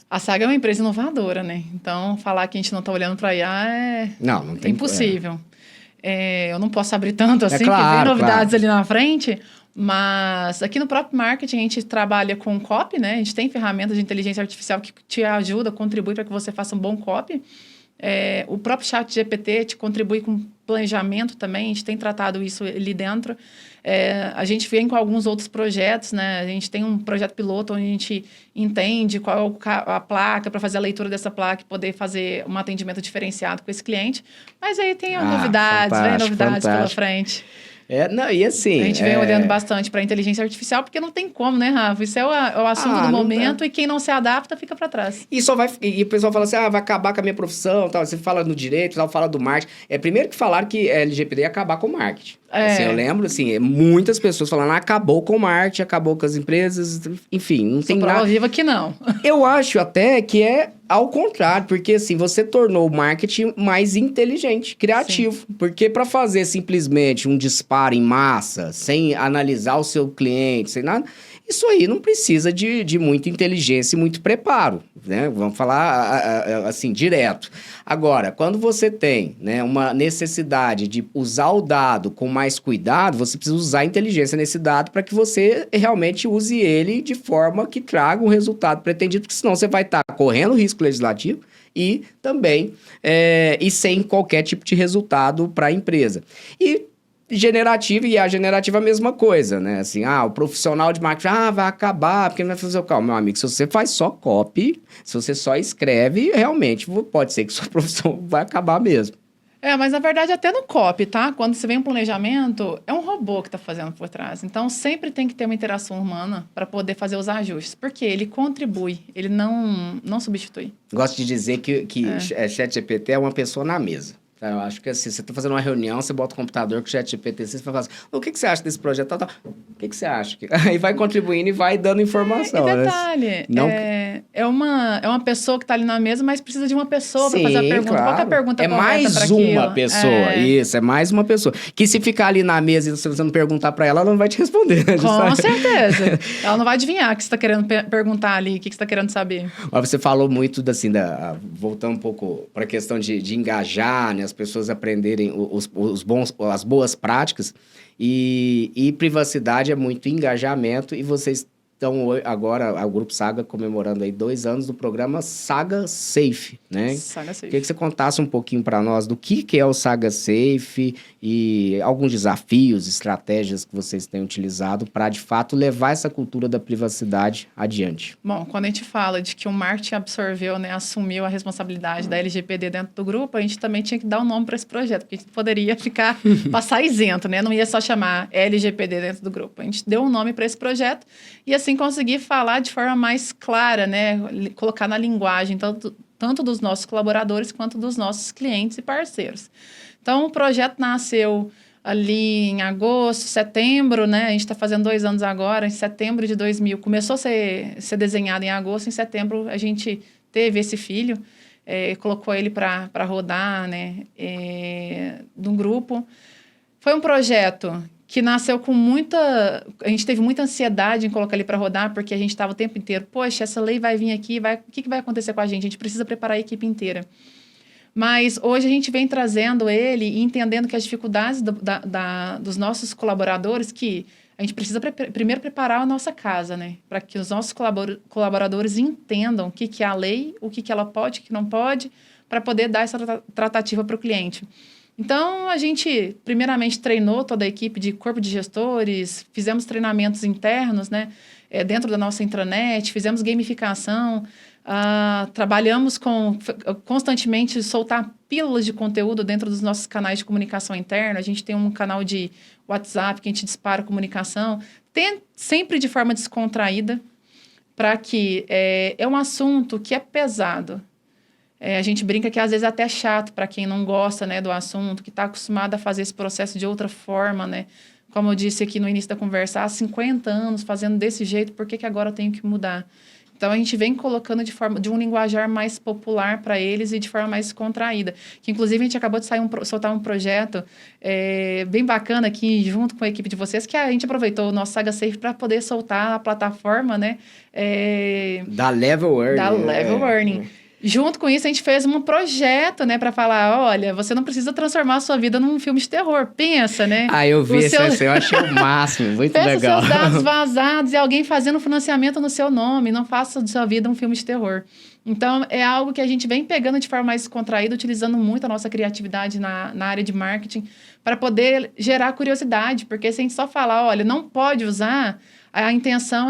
A Saga é uma empresa inovadora, né? Então, falar que a gente não está olhando para a IA não tem, impossível. Eu não posso abrir tanto assim, porque vem novidades ali na frente, mas aqui no próprio marketing a gente trabalha com copy, né? A gente tem ferramentas de inteligência artificial que te ajuda, contribui para que você faça um bom copy. O próprio ChatGPT te contribui com planejamento também, a gente tem tratado isso ali dentro. A gente vem com alguns outros projetos, né? A gente tem um projeto piloto onde a gente entende qual é a placa, para fazer a leitura dessa placa e poder fazer um atendimento diferenciado com esse cliente. Mas aí tem novidades, vem novidades pela frente. E assim... A gente vem olhando bastante para a inteligência artificial, porque não tem como, né, Rafa? Isso é o assunto do momento, e quem não se adapta fica para trás. E o pessoal fala assim, vai acabar com a minha profissão, tal. Você fala no direito, tal, fala do marketing. Primeiro que falaram que a LGPD ia acabar com o marketing. Assim, eu lembro, assim, muitas pessoas falando, acabou com o marketing, acabou com as empresas, enfim, não tem nada... prova viva que não. Eu acho até que é ao contrário, porque assim, você tornou o marketing mais inteligente, criativo. Sim. Porque para fazer simplesmente um disparo em massa, sem analisar o seu cliente, sem nada... Isso aí não precisa de muita inteligência e muito preparo, né? Vamos falar assim, direto. Agora, quando você tem, né, uma necessidade de usar o dado com mais cuidado, você precisa usar a inteligência nesse dado para que você realmente use ele de forma que traga um resultado pretendido, porque senão você vai estar correndo risco legislativo e também e sem qualquer tipo de resultado para a empresa. E generativa, e a generativa é a mesma coisa, né? Assim, o profissional de marketing, vai acabar, porque não vai fazer o quê? Meu amigo, se você faz só copy, se você só escreve, realmente pode ser que sua profissão vai acabar mesmo. Mas na verdade até no copy, tá? Quando você vem um planejamento, é um robô que está fazendo por trás. Então sempre tem que ter uma interação humana para poder fazer os ajustes, porque ele contribui, ele não substitui. Gosto de dizer que ChatGPT é uma pessoa na mesa. Eu acho que assim, você está fazendo uma reunião, você bota o computador com o ChatGPT, você fala assim, o que você acha desse projeto? Tal. O que você acha? Aí vai contribuindo e vai dando informação. E detalhe, né? Não... é uma pessoa que está ali na mesa, mas precisa de uma pessoa para fazer a pergunta. Claro. Qual que é a pergunta correta para aquilo? É mais uma pessoa, isso, é mais uma pessoa. Que se ficar ali na mesa e você não perguntar para ela, ela não vai te responder. Com certeza. Ela não vai adivinhar o que você está querendo perguntar ali, o que você está querendo saber. Mas você falou muito, assim, voltando um pouco para a questão de engajar, né? As pessoas aprenderem as boas práticas e privacidade é muito engajamento e vocês estão agora, o Grupo Saga comemorando aí 2 anos do programa Saga Safe, né? Saga Safe. Queria que você contasse um pouquinho para nós do que é o Saga Safe e alguns desafios, estratégias que vocês têm utilizado para, de fato, levar essa cultura da privacidade adiante. Bom, quando a gente fala de que o marketing absorveu, né, assumiu a responsabilidade da LGPD dentro do grupo, a gente também tinha que dar um nome para esse projeto, porque a gente poderia passar isento, né? Não ia só chamar LGPD dentro do grupo. A gente deu um nome para esse projeto e assim conseguir falar de forma mais clara, né? Colocar na linguagem tanto dos nossos colaboradores quanto dos nossos clientes e parceiros. Então, o projeto nasceu ali em agosto, setembro, né? A gente está fazendo 2 anos agora, em setembro de 2000. Começou a ser desenhado em agosto, em setembro a gente teve esse filho, colocou ele para rodar, né? Num grupo. Foi um projeto que nasceu com muita... A gente teve muita ansiedade em colocar ele para rodar, porque a gente estava o tempo inteiro, poxa, essa lei vai vir aqui, o que vai acontecer com a gente? A gente precisa preparar a equipe inteira. Mas hoje a gente vem trazendo ele e entendendo que as dificuldades dos nossos colaboradores, que a gente precisa primeiro preparar a nossa casa, né? Para que os nossos colaboradores entendam o que é a lei, o que ela pode, o que não pode, para poder dar essa tratativa para o cliente. Então, a gente, primeiramente, treinou toda a equipe de corpo de gestores, fizemos treinamentos internos, né, dentro da nossa intranet, fizemos gamificação, trabalhamos constantemente soltar pílulas de conteúdo dentro dos nossos canais de comunicação interna. A gente tem um canal de WhatsApp que a gente dispara comunicação, sempre de forma descontraída, para que é um assunto que é pesado. A gente brinca que às vezes é até chato para quem não gosta, né, do assunto, que está acostumado a fazer esse processo de outra forma, né? Como eu disse aqui no início da conversa, há 50 anos fazendo desse jeito, por que agora eu tenho que mudar? Então, a gente vem colocando de um linguajar mais popular para eles e de forma mais contraída. Que, inclusive, a gente acabou de soltar um projeto bem bacana aqui, junto com a equipe de vocês, que a gente aproveitou o nosso Saga Safe para poder soltar a plataforma, né? Da Level Earning. Da Level Earning. Junto com isso, a gente fez um projeto, né, para falar, olha, você não precisa transformar a sua vida num filme de terror, pensa, né? Eu vi esse, eu achei o máximo, muito legal. Pensa seus dados vazados e alguém fazendo financiamento no seu nome, não faça de sua vida um filme de terror. Então, é algo que a gente vem pegando de forma mais contraída, utilizando muito a nossa criatividade na área de marketing, para poder gerar curiosidade, porque se a gente só falar, olha, não pode usar... A intenção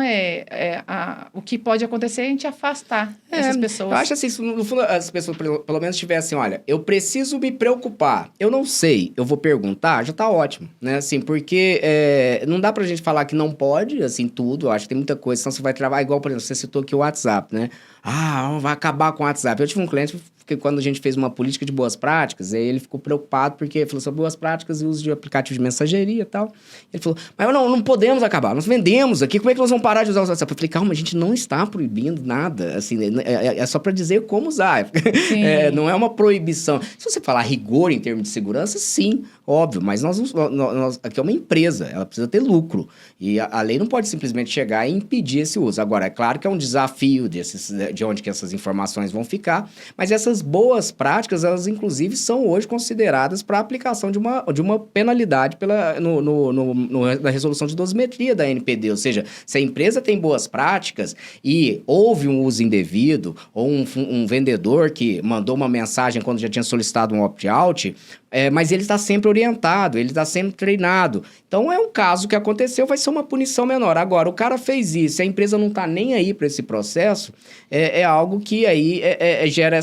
o que pode acontecer é a gente afastar essas pessoas. Eu acho assim, se no fundo as pessoas pelo menos tivessem, olha, eu preciso me preocupar, eu não sei, eu vou perguntar, já tá ótimo, né? Assim, porque não dá pra gente falar que não pode, assim, tudo, eu acho que tem muita coisa, senão você vai trabalhar, igual, por exemplo, você citou aqui o WhatsApp, né? Vai acabar com o WhatsApp. Eu tive um cliente que quando a gente fez uma política de boas práticas, aí ele ficou preocupado porque falou sobre boas práticas e uso de aplicativo de mensageria e tal. Ele falou, mas não podemos acabar, nós vendemos aqui, como é que nós vamos parar de usar o WhatsApp? Eu falei, calma, a gente não está proibindo nada, assim, é só para dizer como usar. Não é uma proibição. Se você falar rigor em termos de segurança, sim, óbvio, mas nós aqui é uma empresa, ela precisa ter lucro. E a lei não pode simplesmente chegar e impedir esse uso. Agora, é claro que é um desafio de onde que essas informações vão ficar, mas essas boas práticas, elas inclusive são hoje consideradas para a aplicação de uma penalidade na resolução de dosimetria da NPD. Ou seja, se a empresa tem boas práticas e houve um uso indevido ou um vendedor que mandou uma mensagem quando já tinha solicitado um opt-out, mas ele está sempre orientado, ele está sempre treinado. Então, é um caso que aconteceu, vai ser uma punição menor. Agora, o cara fez isso, a empresa não está nem aí para esse processo, é algo que aí gera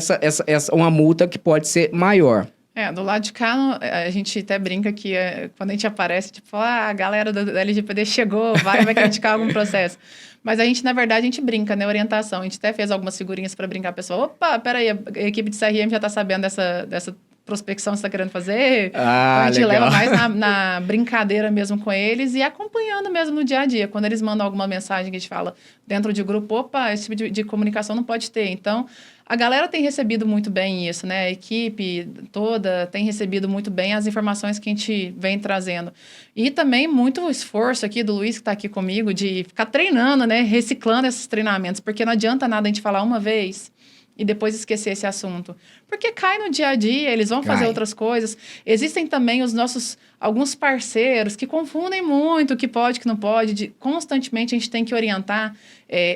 uma multa que pode ser maior. Do lado de cá, a gente até brinca que quando a gente aparece, tipo, a galera da LGPD chegou, vai criticar algum processo. Mas a gente, na verdade, a gente brinca, né? Orientação. A gente até fez algumas figurinhas para brincar. Pessoal, opa, peraí, a equipe de CRM já está sabendo dessa prospecção que você está querendo fazer. Então, a gente legal. leva mais na brincadeira mesmo com eles e acompanhando mesmo no dia a dia. Quando eles mandam alguma mensagem que a gente fala dentro de grupo, opa, esse tipo de comunicação não pode ter. Então, a galera tem recebido muito bem isso, né? A equipe toda tem recebido muito bem as informações que a gente vem trazendo. E também muito esforço aqui do Luiz, que está aqui comigo, de ficar treinando, né? Reciclando esses treinamentos, porque não adianta nada a gente falar uma vez e depois esquecer esse assunto. Porque cai no dia a dia, eles vão fazer outras coisas. Existem também alguns parceiros que confundem muito o que pode, o que não pode. Constantemente a gente tem que orientar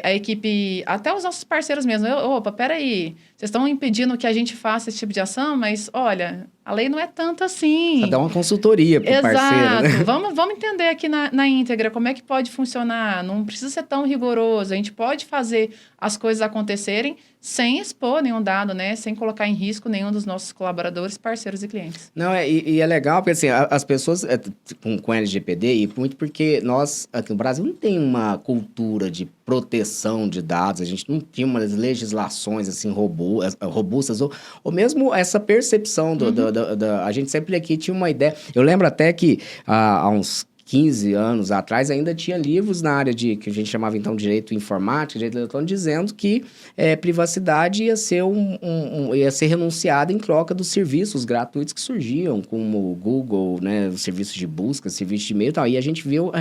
a equipe, até os nossos parceiros mesmo. Opa, peraí, vocês estão impedindo que a gente faça esse tipo de ação, mas olha, a lei não é tanto assim. Só dá uma consultoria para o parceiro, né? Vamos entender aqui na íntegra como é que pode funcionar. Não precisa ser tão rigoroso. A gente pode fazer as coisas acontecerem sem expor nenhum dado, né? Sem colocar em risco nenhum dos nossos colaboradores, parceiros e clientes. Não, e é legal, porque assim, as pessoas com LGPD, e muito porque nós, aqui no Brasil, não tem uma cultura de proteção de dados, a gente não tinha umas legislações, assim, robustas, ou mesmo essa percepção a gente sempre aqui tinha uma ideia. Eu lembro até que há uns 15 anos atrás, ainda tinha livros na área que a gente chamava, então, de direito informático, direito eletrônico, dizendo que privacidade ia ser renunciada em troca dos serviços gratuitos que surgiam, como o Google, né, os serviços de busca, serviços de e-mail e tal. E a gente viu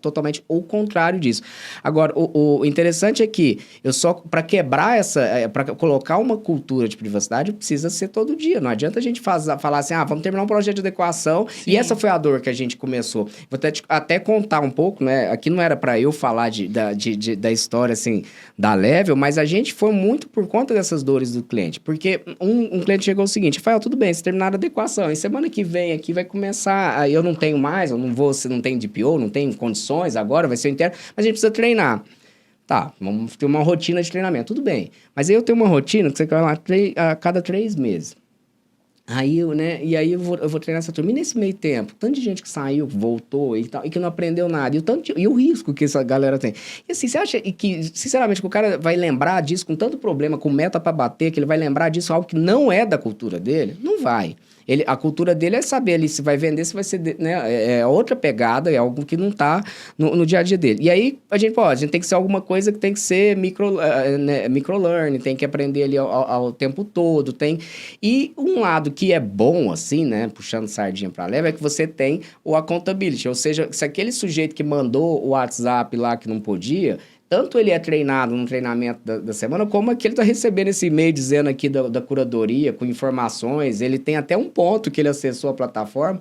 totalmente o contrário disso. Agora, o interessante é que para quebrar para colocar uma cultura de privacidade, precisa ser todo dia. Não adianta a gente falar assim, vamos terminar um projeto de adequação. Sim. E essa foi a dor que a gente começou. Vou até contar um pouco, né? Aqui não era para eu falar da história, assim, da Level, mas a gente foi muito por conta dessas dores do cliente. Porque um cliente chegou o seguinte, Rafael, tudo bem, se terminar a adequação, e semana que vem aqui vai começar, eu não tenho mais, eu não vou, você não tem DPO, não tem condições agora, vai ser o interno, mas a gente precisa treinar. Tá, vamos ter uma rotina de treinamento, tudo bem. Mas aí eu tenho uma rotina que você vai lá a cada 3 meses. Aí eu vou treinar essa turma. E nesse meio tempo, tanto de gente que saiu, voltou e tal, e que não aprendeu nada. E o risco que essa galera tem. E assim, você acha que, sinceramente, que o cara vai lembrar disso com tanto problema, com meta para bater, que ele vai lembrar disso algo que não é da cultura dele? Não vai. A cultura dele é saber ali se vai vender, se vai ser, né, é outra pegada, é algo que não está no dia a dia dele. E aí, a gente tem que ser alguma coisa que tem que ser microlearning, tem que aprender ali ao tempo todo, E um lado que é bom, assim, né, puxando sardinha para leve, é que você tem o accountability, ou seja, se aquele sujeito que mandou o WhatsApp lá que não podia, tanto ele é treinado no treinamento da semana, como é que ele está recebendo esse e-mail dizendo aqui da curadoria, com informações, ele tem até um ponto que ele acessou a plataforma,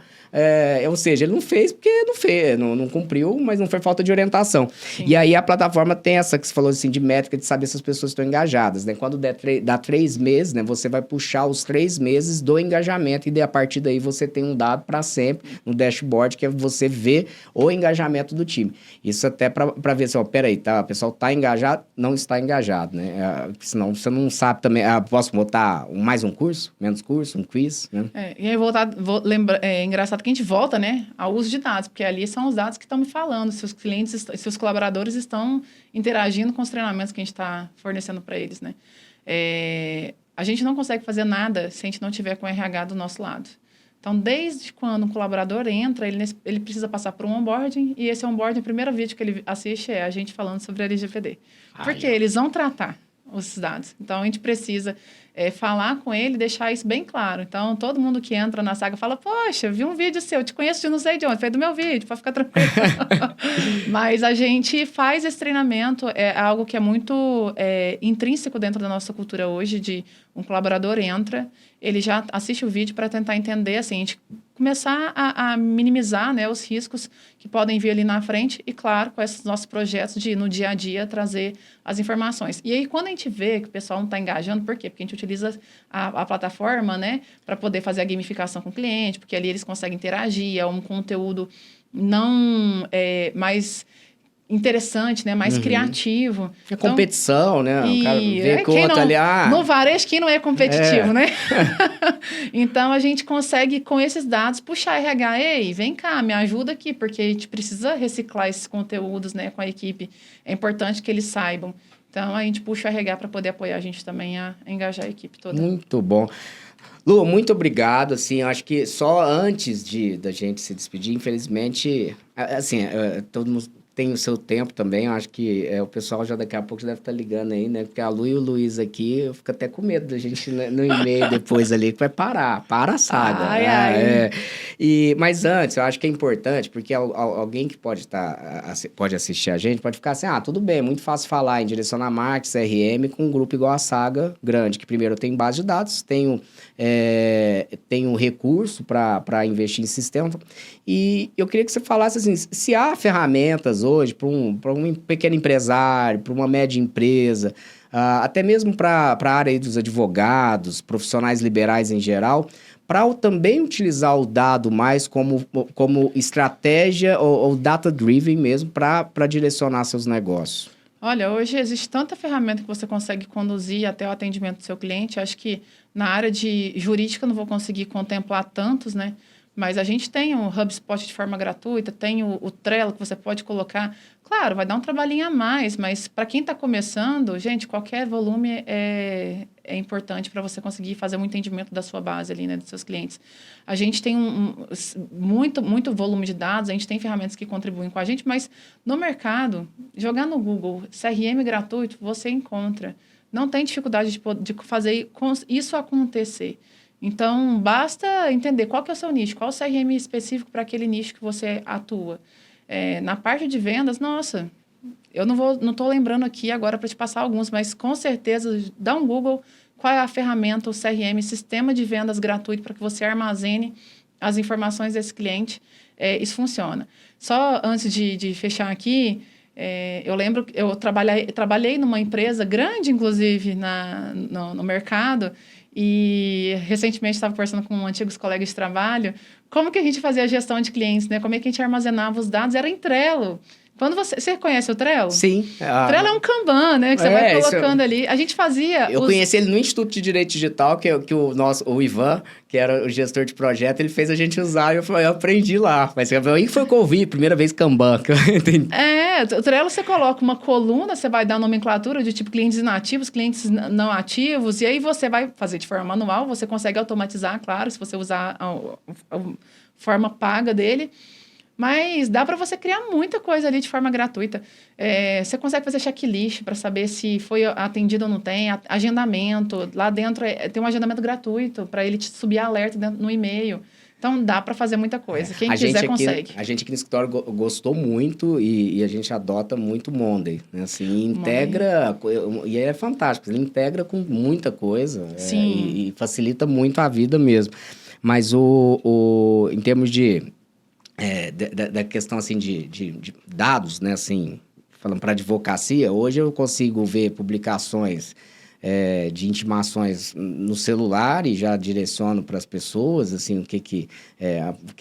ou seja, ele não fez porque não cumpriu, mas não foi falta de orientação. Sim. E aí a plataforma tem essa que você falou assim, de métrica de saber se as pessoas estão engajadas, né? Quando dá 3 meses, né, você vai puxar os 3 meses do engajamento e a partir daí você tem um dado para sempre no dashboard, que é você ver o engajamento do time. Isso até para ver se, peraí, tá, o pessoal está engajado, não está engajado, né? Senão você não sabe também, posso botar mais um curso, menos curso, um quiz, né? E aí é engraçado que a gente volta, né, ao uso de dados, porque ali são os dados que estão me falando, se os clientes, se os colaboradores estão interagindo com os treinamentos que a gente está fornecendo para eles, né? A gente não consegue fazer nada se a gente não tiver com o RH do nosso lado. Então, desde quando um colaborador entra, ele precisa passar por um onboarding, e esse onboarding, o primeiro vídeo que ele assiste é a gente falando sobre a LGPD. Porque eles vão tratar os dados. Então, a gente precisa falar com ele e deixar isso bem claro. Então, todo mundo que entra na saga fala, poxa, vi um vídeo seu, te conheço de não sei de onde, foi do meu vídeo, pode ficar tranquilo. Mas a gente faz esse treinamento, é algo que é muito intrínseco dentro da nossa cultura hoje, de um colaborador entra, ele já assiste o vídeo para tentar entender, assim, a gente começar a minimizar, né, os riscos que podem vir ali na frente e, claro, com esses nossos projetos de, no dia a dia, trazer as informações. E aí, quando a gente vê que o pessoal não está engajando, por quê? Porque a gente utiliza a plataforma, né, para poder fazer a gamificação com o cliente, porque ali eles conseguem interagir, é um conteúdo não mais interessante, né? Mais criativo. É competição, né? O cara vê que o outro ali... No varejo, quem não é competitivo, né? Então, a gente consegue, com esses dados, puxar RH. Ei, vem cá, me ajuda aqui, porque a gente precisa reciclar esses conteúdos, né, com a equipe. É importante que eles saibam. Então, a gente puxa o RH para poder apoiar a gente também a engajar a equipe toda. Muito bom. Lu, muito obrigado, assim, eu acho que só antes da gente se despedir, infelizmente, assim, todo mundo tem o seu tempo também, eu acho que o pessoal já daqui a pouco já deve estar ligando aí, né, porque a Lu e o Luiz aqui, eu fico até com medo da gente no e-mail depois ali, que vai para a saga. Ai. Mas antes, eu acho que é importante, porque alguém que pode assistir a gente, pode ficar assim, tudo bem, é muito fácil falar em direcionar marketing, CRM, com um grupo igual a Saga grande, que primeiro tem base de dados, tem um recurso para investir em sistema. E eu queria que você falasse assim, se há ferramentas hoje para um pequeno empresário, para uma média empresa, até mesmo para a área dos advogados, profissionais liberais em geral, para também utilizar o dado mais como estratégia ou data-driven mesmo para direcionar seus negócios. Olha, hoje existe tanta ferramenta que você consegue conduzir até o atendimento do seu cliente. Acho que na área de jurídica eu não vou conseguir contemplar tantos, né? Mas a gente tem o HubSpot de forma gratuita, tem o Trello que você pode colocar. Claro, vai dar um trabalhinho a mais, mas para quem está começando, gente, qualquer volume é importante para você conseguir fazer um entendimento da sua base ali, né, dos seus clientes. A gente tem muito volume de dados, a gente tem ferramentas que contribuem com a gente, mas no mercado, jogar no Google CRM gratuito, você encontra. Não tem dificuldade de fazer isso acontecer. Então, basta entender qual que é o seu nicho, qual o CRM específico para aquele nicho que você atua. Na parte de vendas, nossa, eu não estou lembrando aqui agora para te passar alguns, mas com certeza, dá um Google, qual é a ferramenta, o CRM, sistema de vendas gratuito para que você armazene as informações desse cliente. Isso funciona. Só antes de fechar aqui, eu lembro que eu trabalhei numa empresa grande, inclusive, no mercado. E recentemente estava conversando com antigos colegas de trabalho, como que a gente fazia a gestão de clientes, né? Como é que a gente armazenava os dados? Era em Trello. Quando você conhece o Trello? Sim. Trello é um Kanban, né? Que você vai colocando ali. A gente fazia... Eu conheci ele no Instituto de Direito Digital, que o Ivan, que era o gestor de projeto, ele fez a gente usar e eu aprendi lá. Mas aí foi que eu ouvi, primeira vez Kanban, que eu entendi. O Trello você coloca uma coluna, você vai dar nomenclatura de tipo clientes inativos, clientes não ativos, e aí você vai fazer de forma manual, você consegue automatizar, claro, se você usar a forma paga dele. Mas dá para você criar muita coisa ali de forma gratuita. Você consegue fazer checklist para saber se foi atendido ou não tem, agendamento. Lá dentro tem um agendamento gratuito para ele te subir alerta no e-mail. Então, dá para fazer muita coisa. Quem quiser, consegue. A gente aqui no escritório gostou muito e a gente adota muito o Monday. Né? Assim, integra... E é fantástico. Ele integra com muita coisa. Sim. E facilita muito a vida mesmo. Mas em termos da questão, assim, de dados, né? Assim, falando para advocacia, hoje eu consigo ver publicações de intimações no celular e já direciono para as pessoas, assim, o que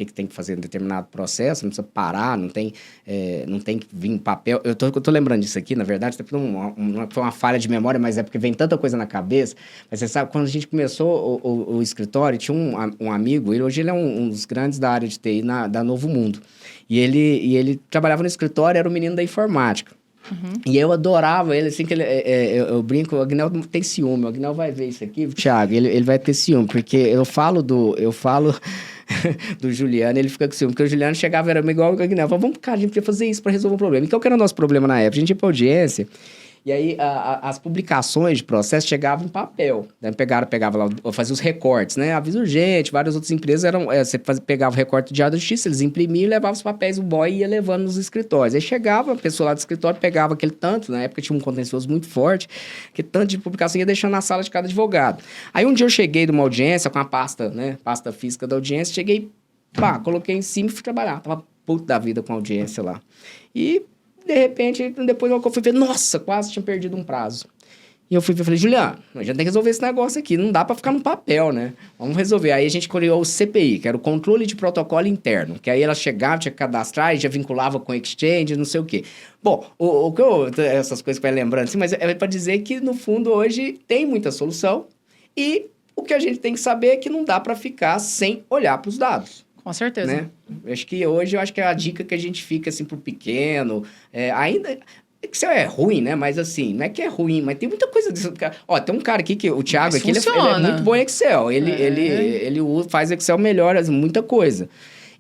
tem que fazer em determinado processo, não precisa parar, não tem que vir em papel. Eu tô lembrando disso aqui, na verdade, foi uma falha de memória, mas é porque vem tanta coisa na cabeça. Mas você sabe, quando a gente começou o escritório, tinha um amigo, hoje ele é um dos grandes da área de TI da Novo Mundo. E ele trabalhava no escritório, era o menino da informática. Uhum. E eu adorava ele, assim, que eu brinco, o Agnel tem ciúme, o Agnel vai ver isso aqui, Thiago, ele vai ter ciúme, porque eu falo do Juliano, ele fica com ciúme, porque o Juliano chegava, era igual o Agnel, falava, vamos, cara, a gente precisa fazer isso para resolver um problema. E qual que era o nosso problema na época? A gente ia pra audiência, e aí as publicações de processo chegavam em papel, né? Pegava lá, fazia os recortes, né? Aviso urgente, várias outras empresas você pegava o recorte de da justiça, eles imprimiam e levavam os papéis, o boy ia levando nos escritórios. Aí chegava a pessoa lá do escritório, pegava aquele tanto, na época tinha um contencioso muito forte, que tanto de publicação ia deixando na sala de cada advogado. Aí um dia eu cheguei de uma audiência com a pasta, né? Pasta física da audiência, cheguei, coloquei em cima e fui trabalhar. Tava puto da vida com a audiência lá. E de repente, depois eu fui ver, nossa, quase tinha perdido um prazo. E eu falei, Juliano, a gente tem que resolver esse negócio aqui, não dá para ficar no papel, né? Vamos resolver. Aí a gente criou o CPI, que era o Controle de Protocolo Interno, que aí ela chegava, tinha que cadastrar e já vinculava com o Exchange, não sei o quê. Bom, essas coisas que vai lembrando assim, mas é para dizer que, no fundo, hoje tem muita solução e O que a gente tem que saber é que não dá para ficar sem olhar para os dados. Com certeza. Né? Eu acho que é a dica que a gente fica assim pro pequeno, ainda... Excel é ruim, né? Mas assim, não é que é ruim, mas tem muita coisa disso. Ó, tem um cara aqui, o Thiago aqui, ele é muito bom em Excel. Ele faz Excel melhor, muita coisa.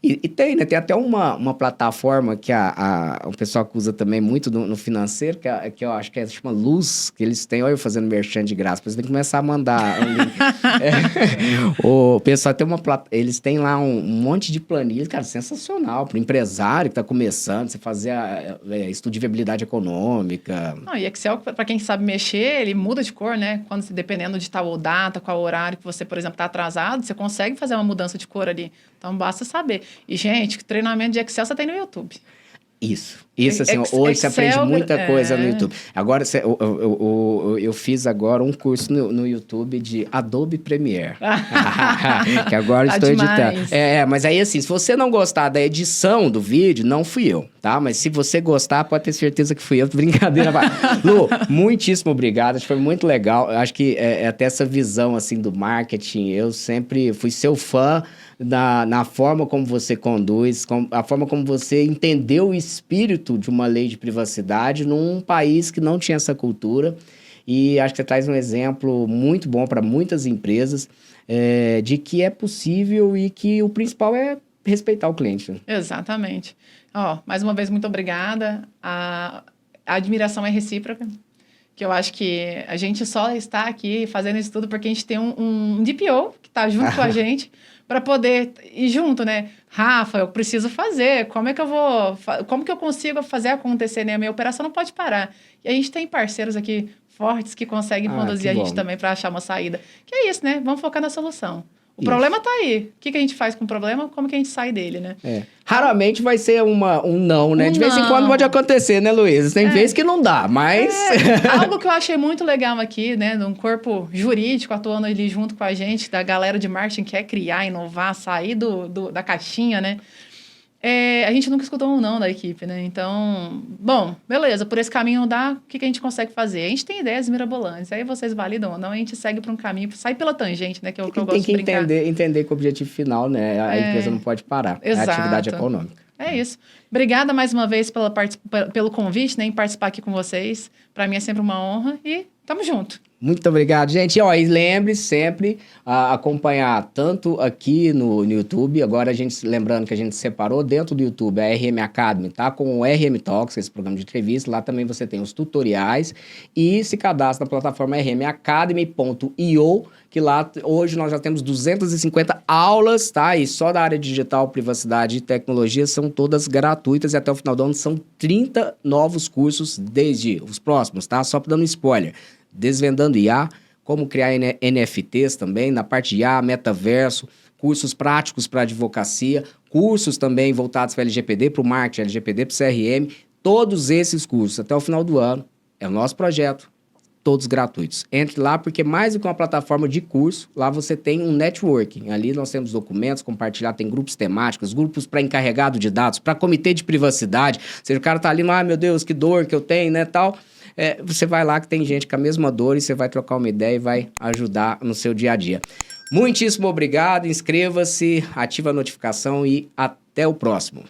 E tem, né? Tem até uma plataforma que o pessoal que usa também muito no financeiro, que eu acho que chama Luz, que eles têm, olha eu fazendo merchan de graça, mas tem que começar a mandar um link. O pessoal tem eles têm lá um monte de planilhas, cara, sensacional, para o empresário que está começando, você fazer estudo de viabilidade econômica. Não, e Excel, para quem sabe mexer, ele muda de cor, né? Dependendo de tal data, qual horário que você, por exemplo, está atrasado, você consegue fazer uma mudança de cor ali. Então, basta saber. E, gente, treinamento de Excel você tem no YouTube. Isso assim, hoje você aprende muita coisa no YouTube. Agora, eu fiz agora um curso no YouTube de Adobe Premiere. Que agora estou editando. Mas aí assim, se você não gostar da edição do vídeo, não fui eu, tá? Mas se você gostar, pode ter certeza que fui eu. Brincadeira. Lu, muitíssimo obrigado. Acho que foi muito legal. Acho que até essa visão, assim, do marketing, eu sempre fui seu fã na forma como você conduz, a forma como você entendeu o espírito de uma lei de privacidade num país que não tinha essa cultura. E acho que você traz um exemplo muito bom para muitas empresas de que é possível e que o principal é respeitar o cliente. Exatamente. Mais uma vez, muito obrigada. A admiração é recíproca, que eu acho que a gente só está aqui fazendo isso tudo porque a gente tem um DPO que está junto com a gente para poder ir junto, né? Rafa, eu preciso fazer. Como que eu consigo fazer acontecer, né? A minha operação não pode parar. E a gente tem parceiros aqui fortes que conseguem conduzir a gente também para achar uma saída. Que é isso, né? Vamos focar na solução. O problema tá aí. O que a gente faz com o problema? Como que a gente sai dele, né? Raramente vai ser um não, né? De vez em quando pode acontecer, né, Luiz? Tem vezes que não dá, mas... Algo que eu achei muito legal aqui, né? De um corpo jurídico atuando ali junto com a gente, da galera de marketing que quer criar, inovar, sair da caixinha, né? A gente nunca escutou um não da equipe, né? Então, bom, beleza, por esse caminho não dá, o que a gente consegue fazer? A gente tem ideias mirabolantes, aí vocês validam ou não, a gente segue para um caminho, sai pela tangente, né? Que é o que eu gosto de brincar. Tem que entender que o objetivo final, né? A empresa não pode parar, exato. É a atividade econômica. É isso. Obrigada mais uma vez pelo convite, né? Em participar aqui com vocês. Para mim é sempre uma honra e tamo junto. Muito obrigado, gente. E lembre sempre acompanhar tanto aqui no YouTube, agora lembrando que a gente separou dentro do YouTube a RM Academy, tá? Com o RM Talks, esse programa de entrevista, lá também você tem os tutoriais e se cadastra na plataforma rmacademy.io, que lá hoje nós já temos 250 aulas, tá? E só da área digital, privacidade e tecnologia são todas gratuitas e até o final do ano são 30 novos cursos desde os próximos, tá? Só dando spoiler. Desvendando IA, como criar NFTs também, na parte de IA, metaverso, cursos práticos para advocacia, cursos também voltados para LGPD, para o marketing, LGPD, para o CRM, todos esses cursos até o final do ano, é o nosso projeto, todos gratuitos. Entre lá, porque mais do que uma plataforma de curso, lá você tem um networking. Ali nós temos documentos, compartilhar, tem grupos temáticos, grupos para encarregado de dados, para comitê de privacidade. Ou seja, o cara tá ali, meu Deus, que dor que eu tenho, né, tal... você vai lá que tem gente com a mesma dor e você vai trocar uma ideia e vai ajudar no seu dia a dia. Muitíssimo obrigado, inscreva-se, ativa a notificação e até o próximo.